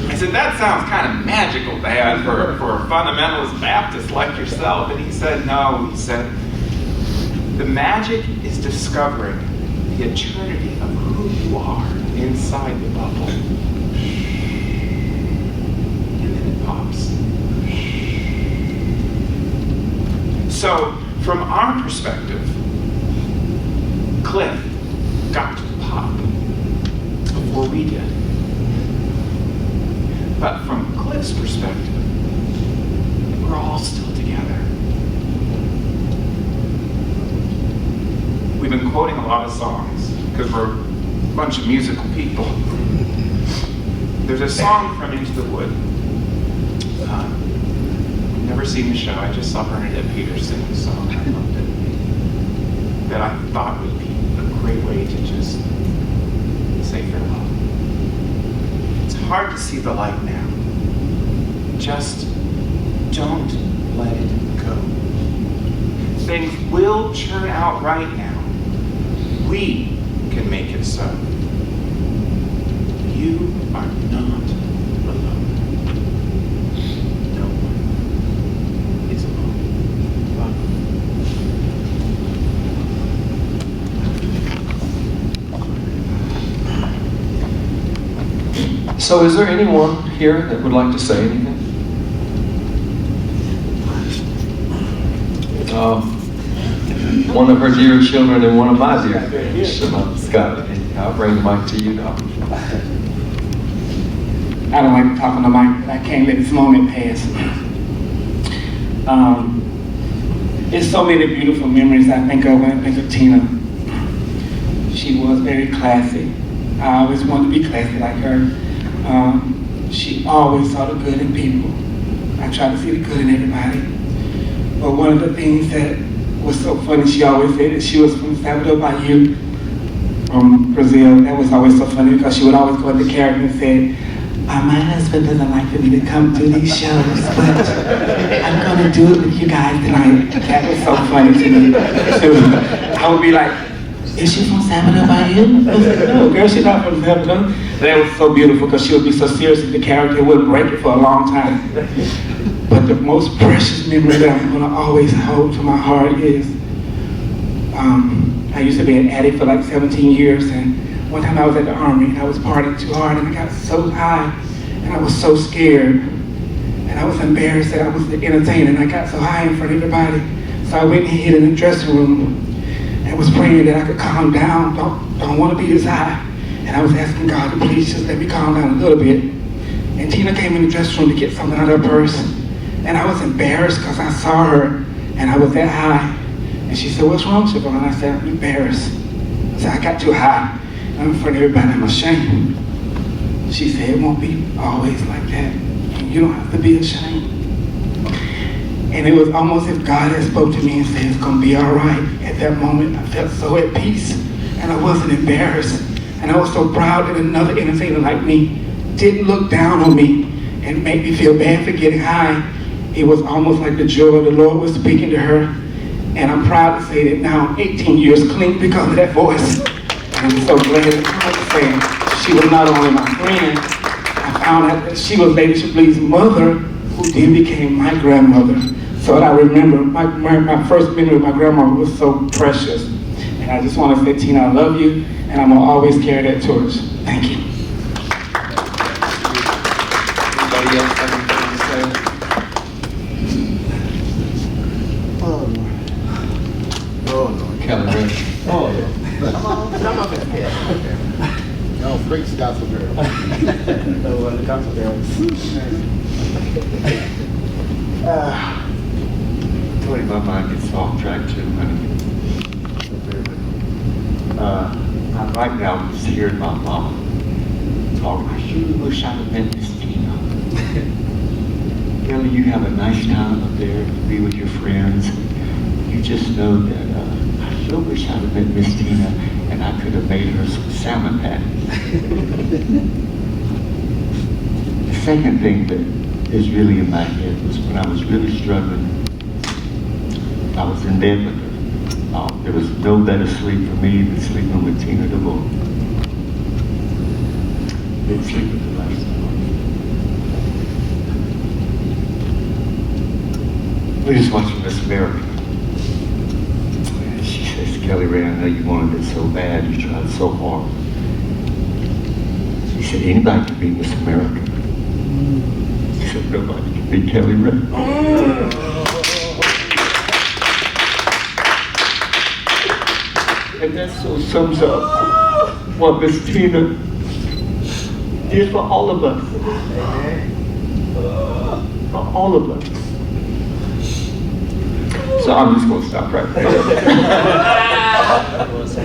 I said, that sounds kind of magical, Dad, for a fundamentalist Baptist like yourself. And he said, no, he said, the magic is discovering the eternity of who you are inside the bubble. And then it pops. So, from our perspective, Cliff got to pop before we did. But from Cliff's perspective, we're all still together. We've been quoting a lot of songs because we're a bunch of musical people. There's a song from Into the Wood. I've never seen the show. I just saw Bernadette Peters sing the song. I loved it. That I thought would be a great way to just say farewell. It's hard to see the light now. Just don't let it go. Things will turn out right now. We can make it so. You are not alone. No one is alone. So is there anyone here that would like to say anything? One of her dear children and one of my dear children, Scott. I'll bring the mic to you now. I don't like talking to Mike, but I can't let this moment pass. There's so many beautiful memories I think of when I think of Tina. She was very classy. I always wanted to be classy like her. She always saw the good in people. I try to see the good in everybody. But one of the things that was so funny, she always said that she was from Salvador Bahia, from Brazil. That was always so funny because she would always go into character and say, my husband doesn't like for me to come to these shows, but I'm going to do it with you guys tonight. That was so funny to me. I would be like, is she from Salvador Bahia? I was like, no, girl, she's not from Salvador. That was so beautiful because she would be so serious with the character, it wouldn't break it for a long time. But the most precious memory that I'm going to always hold to my heart is, I used to be an addict for like 17 years, and one time I was at the Army and I was partying too hard and I got so high and I was so scared and I was embarrassed that I was the entertainer and I got so high in front of everybody. So I went and hid in the dressing room and was praying that I could calm down, don't want to be as high. And I was asking God to please just let me calm down a little bit. And Tina came in the dressing room to get something out of her purse. And I was embarrassed because I saw her and I was that high. And she said, what's wrong, Siobhan? And I said, I'm embarrassed. I said, I got too high. I'm in front of everybody, I'm ashamed. She said, it won't be always like that. You don't have to be ashamed. And it was almost as if God had spoke to me and said, it's gonna be all right. At that moment, I felt so at peace and I wasn't embarrassed. And I was so proud that another entertainer like me didn't look down on me and make me feel bad for getting high. It was almost like the joy of the Lord was speaking to her. And I'm proud to say that now I'm 18 years clean because of that voice. And I'm so glad to say she was not only my friend, I found out that she was Lady Chablis' mother, who then became my grandmother. So I remember my first memory of my grandma was so precious. And I just want to say, Tina, I love you, and I'm going to always carry that torch. Thank you. Anybody else have anything to say? Oh, Lord. Kelly, Ray. Oh, come up here. No, preach the gospel girl. No, the gospel girls. Tony, my mind gets off track too, honey. Right now, I'm just hearing my mom talk. I sure wish I'd have met Miss Tina. Kelly, you have a nice time up there to be with your friends. You just know that I sure wish I'd have met Miss Tina and I could have made her some salmon patties. The second thing that is really in my head was when I was really struggling, I was in bed with her. There was no better sleep for me than sleeping with Tina Devore. Didn't sleep with her last night. We just watching Miss America. And she says, Kelly Ray, I know you wanted it so bad, you tried so hard. She said, anybody can be Miss America. She said, nobody can be Kelly Ray. And that so sums up what Miss Tina did for all of us. For all of us. So I'm just going to stop right there. I'm so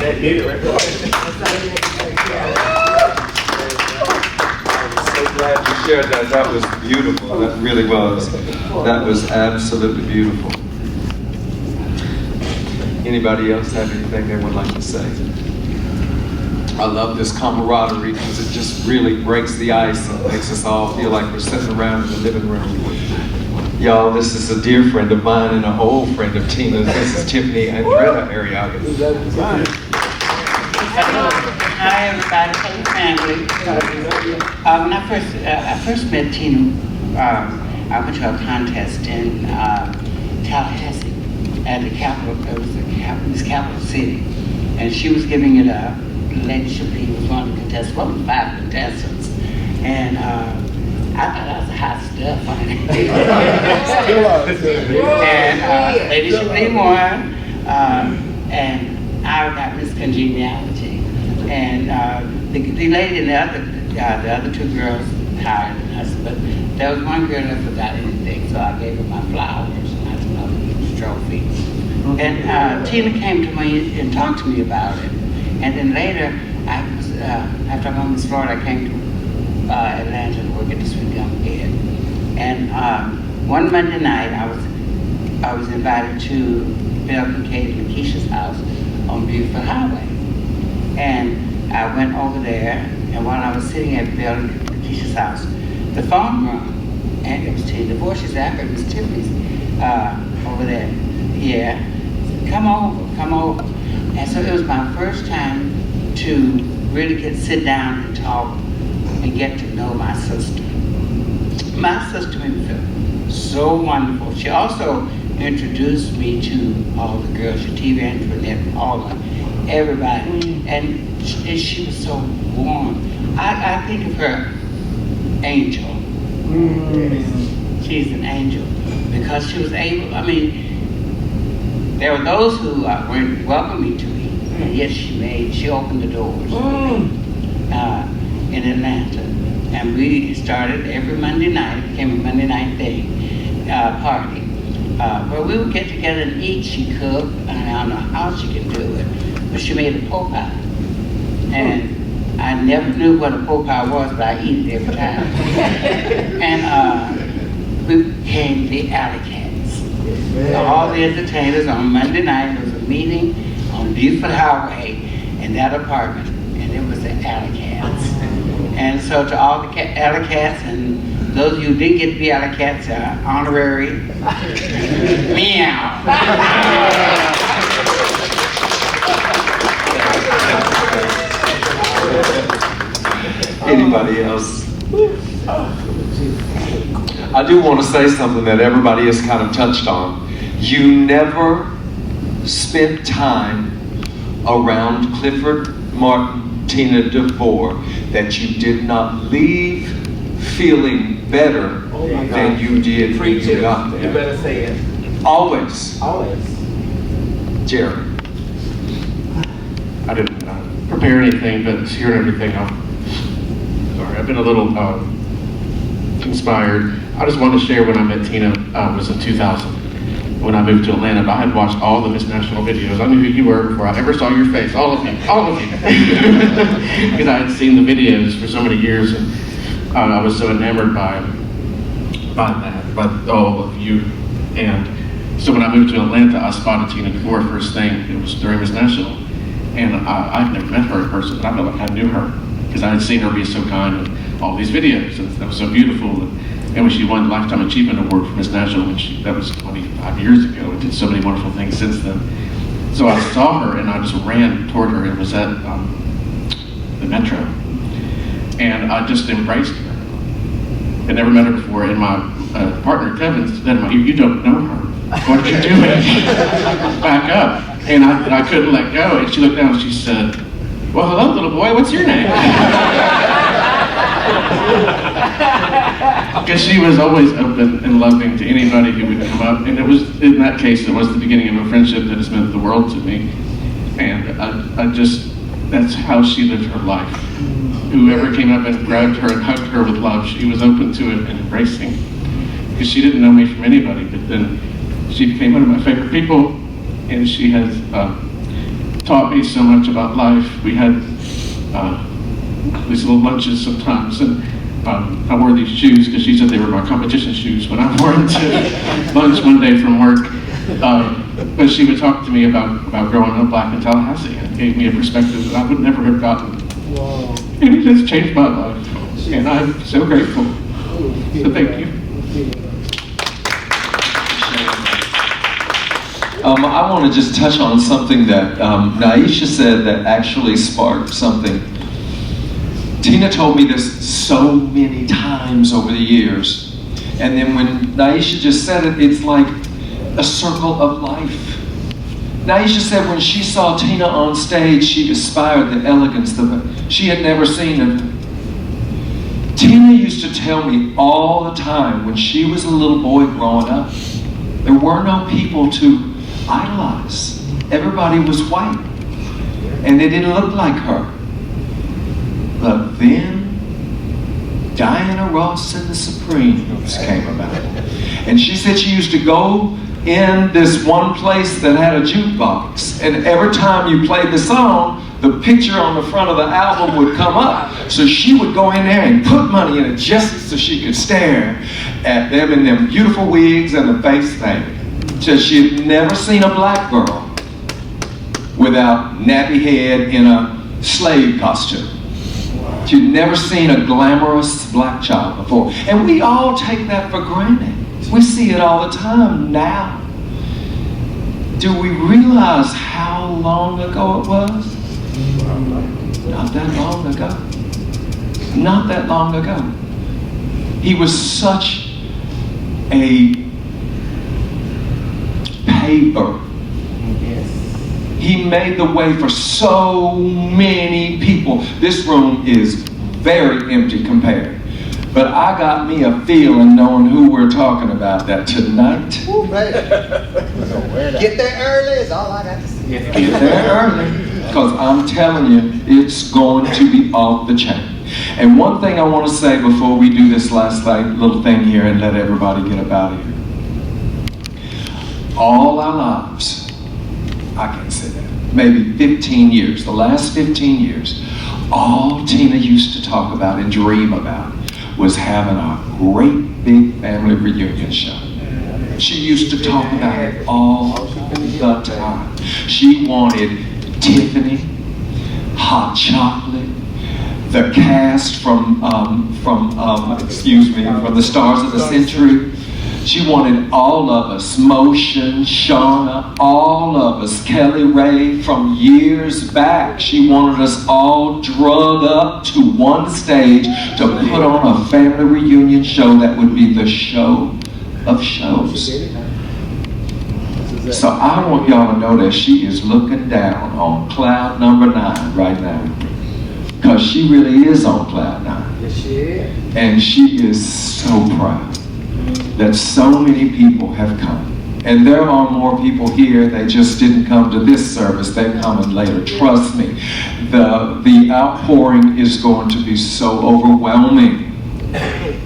glad you shared that. That was beautiful. That really was. That was absolutely beautiful. Anybody else have anything they would like to say? I love this camaraderie because it just really breaks the ice and makes us all feel like we're sitting around in the living room. Y'all, this is a dear friend of mine and an old friend of Tina's. This is Tiffany and Arieagus. Hi, everybody. Hey, family. When I first met Tina, I went to a contest in Tallahassee at the capital. It was the capital city, and she was giving it up. Lady Dupree was one of the contestants, one of the 5 contestants, and I thought that was hot stuff. And Lady Dupree won, and I got Miss Congeniality, and the lady and the other 2 girls higher than us, but there was one girl that forgot anything, so I gave her my flowers and I told her huge trophy. And Tina came to me and talked to me about it. And then later, after I moved to Florida, I came to Atlanta to work at the Sweet Gum Inn. And one Monday night, I was invited to Bill and Katie and Keisha's house on Beaufort Highway. And I went over there, and while I was sitting at Bill and Keisha's house, the phone rang, and it was Tina Devore. She said, I heard Miss Tiffany's over there. Yeah, come over. And so it was my first time to really sit down and talk and get to know my sister. My sister made me feel so wonderful. She also introduced me to all the girls, your TV Antoinette, everybody. And she was so warm. I think of her angel. She's an angel because she was able, there were those who weren't welcoming to me, and yet she opened the doors in Atlanta. And we started every Monday night, it became a Monday night thing, party, where we would get together and eat. She cooked, I don't know how she could do it, but she made a pot pie. And I never knew what a pot pie was, but I eat it every time. And we became the Alley Cats. All the entertainers on Monday night, there was a meeting on Beaufort Highway in that apartment, and it was the Alley Cats. And so to all the Alley Cats, and those of you who didn't get to be Alley Cats, honorary, meow. Anybody else? I do want to say something that everybody has kind of touched on. You never spent time around Clifford Martin, Tina Devore, that you did not leave feeling better than you did when you got there? You better say it. Always. Always. Jerry. I didn't prepare anything, but hearing everything, I've been a little inspired. I just wanted to share when I met Tina was in 2000 when I moved to Atlanta. But I had watched all the Miss National videos. I knew who you were before I ever saw your face. All of you, because I had seen the videos for so many years, and I was so enamored by that, by all of you. And so when I moved to Atlanta, I spotted Tina Devore first thing. It was during Miss National. And I've never met her in person, but I felt like I knew her because I had seen her be so kind in all these videos, and that was so beautiful. And when she won the Lifetime Achievement Award for Miss National, that was 25 years ago, and did so many wonderful things since then. So I saw her, and I just ran toward her, and was at the Metro, and I just embraced her. I never met her before, and my partner Kevin said, "You don't know her. What are you doing? Back up." And I couldn't let go. And she looked down and she said, "Well, hello, little boy, what's your name?" Because she was always open and loving to anybody who would come up. And it was, in that case, it was the beginning of a friendship that has meant the world to me. And that's how she lived her life. Whoever came up and grabbed her and hugged her with love, she was open to it and embracing. Because she didn't know me from anybody, but then she became one of my favorite people. And she has taught me so much about life. We had these little lunches sometimes, and I wore these shoes because she said they were my competition shoes when I wore them to lunch one day from work. But she would talk to me about growing up black in Tallahassee, and gave me a perspective that I would never have gotten. Wow. And it has changed my life, and I'm so grateful. So thank you. I want to just touch on something that Niesha said that actually sparked something. Tina told me this so many times over the years. And then when Niesha just said it, it's like a circle of life. Niesha said when she saw Tina on stage, she aspired the elegance that she had never seen of her. Tina used to tell me all the time when she was a little boy growing up, there were no people to idolize. Everybody was white, and they didn't look like her. But then Diana Ross and the Supremes came about, and she said she used to go in this one place that had a jukebox, and every time you played the song, the picture on the front of the album would come up. So she would go in there and put money in it just so she could stare at them in them beautiful wigs and the face paint. So she had never seen a black girl without nappy head in a slave costume. She'd never seen a glamorous black child before. And we all take that for granted. We see it all the time now. Do we realize how long ago it was? Not that long ago. Not that long ago. He was such a paver. He made the way for so many people. This room is very empty compared. But I got me a feeling knowing who we're talking about that tonight. Ooh, get there early is all I got to say. Get there early. Because I'm telling you, it's going to be off the chain. And one thing I want to say before we do this last little thing here and let everybody get up out of here. All our lives, I can say that, maybe 15 years, the last 15 years, all Tina used to talk about and dream about was having a great big family reunion show. She used to talk about it all the time. She wanted Tiffany, hot chocolate, the cast from the Stars of the Century. She wanted all of us, Motion, Shauna, all of us, Kelly Ray from years back. She wanted us all drug up to one stage to put on a family reunion show that would be the show of shows. So I want y'all to know that she is looking down on cloud number 9 right now. Because she really is on cloud 9. Yes, she is. And she is so proud that so many people have come. And there are more people here. They just didn't come to this service. They're coming later. Trust me. The outpouring is going to be so overwhelming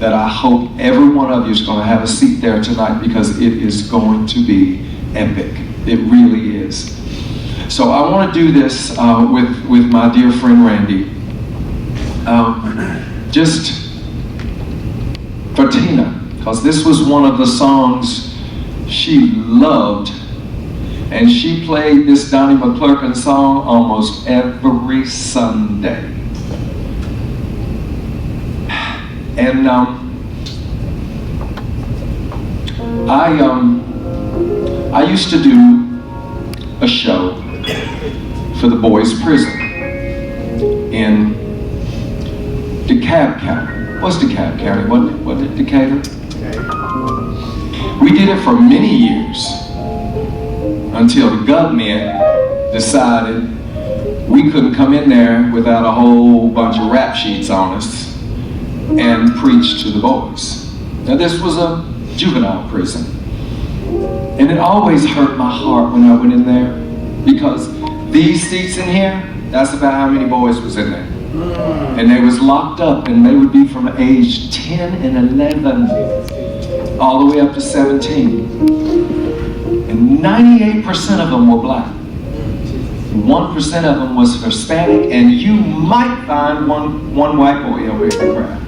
that I hope every one of you is going to have a seat there tonight, because it is going to be epic. It really is. So I want to do this with my dear friend Randy. Just for Tina, because this was one of the songs she loved, and she played this Donnie McClurkin song almost every Sunday. And I used to do a show for the boys' prison in DeKalb County. What's DeKalb County? Wasn't it Decatur? We did it for many years until the government decided we couldn't come in there without a whole bunch of rap sheets on us and preach to the boys. Now this was a juvenile prison, and it always hurt my heart when I went in there, because these seats in here, that's about how many boys was in there. And they was locked up, and they would be from age 10 and 11 all the way up to 17. And 98% of them were black. 1% of them was Hispanic, and you might find one white boy over in the crowd.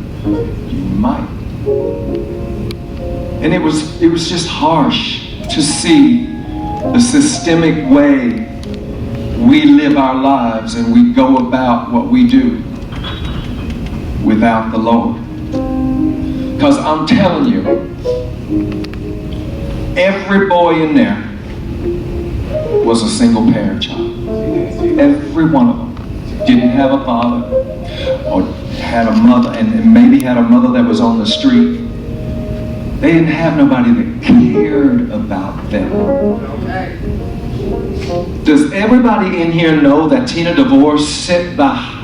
You might. And it was just harsh to see the systemic way we live our lives and we go about what we do without the Lord. Because I'm telling you, every boy in there was a single parent child. Every one of them didn't have a father, or had a mother, and maybe had a mother that was on the street. They didn't have nobody that cared about them. Does everybody in here know that Tina Devore sat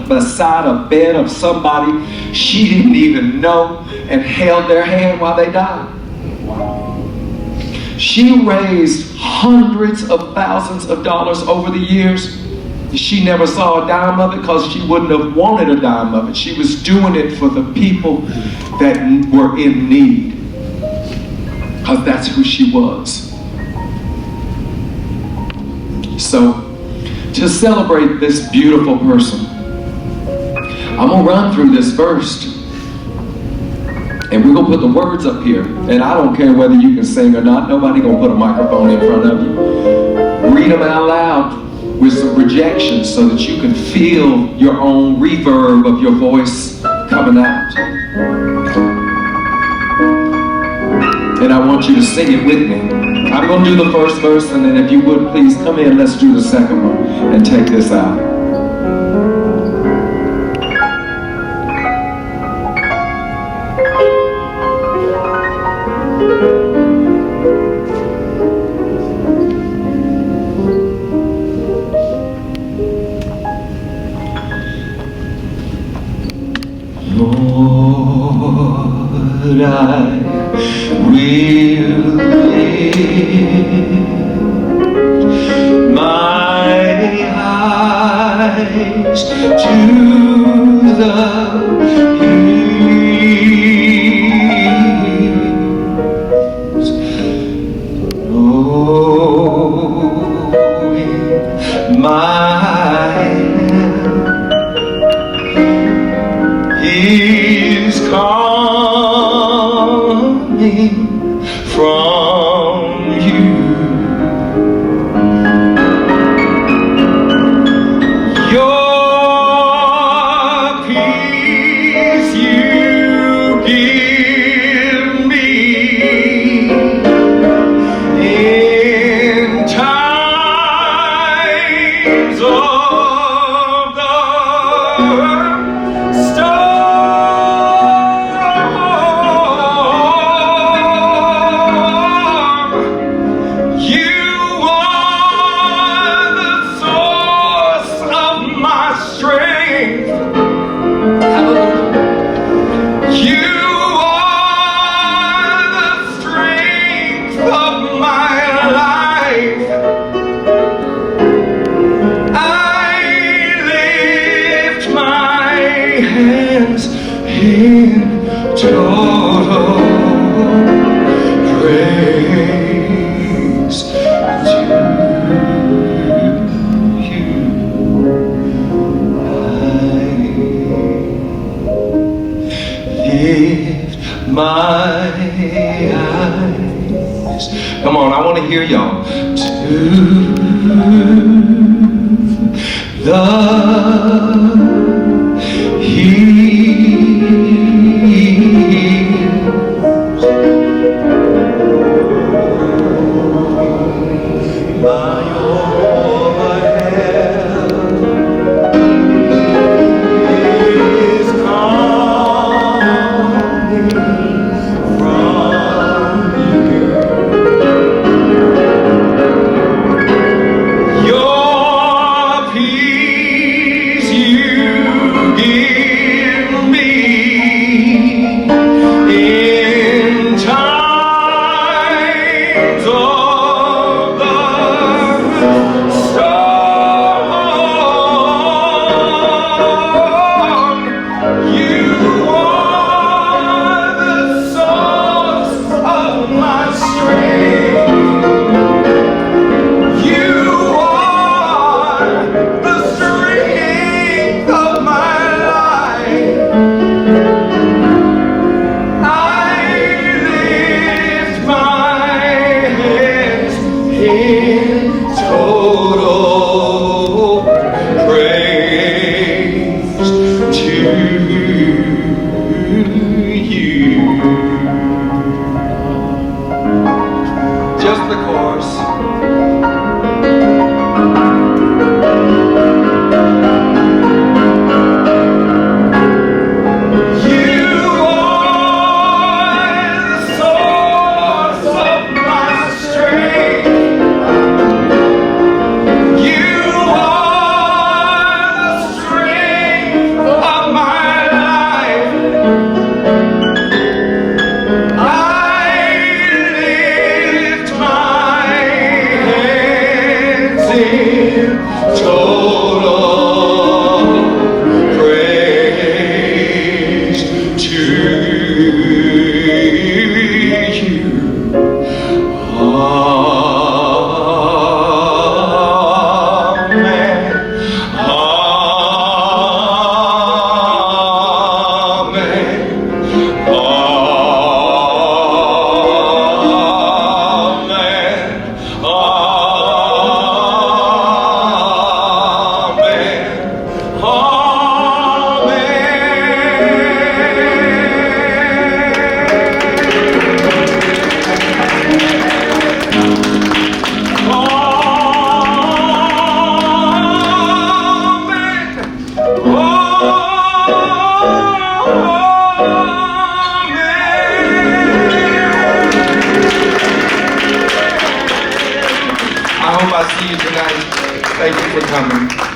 beside a bed of somebody she didn't even know and held their hand while they died? She raised hundreds of thousands of dollars over the years. She never saw a dime of it because she wouldn't have wanted a dime of it. She was doing it for the people that were in need, because that's who she was. So, to celebrate this beautiful person, I'm going to run through this verse, and we're going to put the words up here. And I don't care whether you can sing or not. Nobody going to put a microphone in front of you. Read them out loud with some rejection so that you can feel your own reverb of your voice coming out. And I want you to sing it with me. I'm going to do the first verse, and then if you would please come in, let's do the second one and take this out. Lord, I will lift my eyes to the hills, knowing my help is coming from you. Your peace you give me in times of praise to you. I lift my eyes. Come on, I want to hear y'all. To the hills, by your help is coming from you. Your peace you give me in times of the storm. You are the source of my strength. You are the strength of my life. I lift my hands in total praise to you. Just the chorus. You are the source of my strength. You are the strength of my life. I lift my hands in total praise to you. Amen. I hope I see you tonight. Thank you for coming.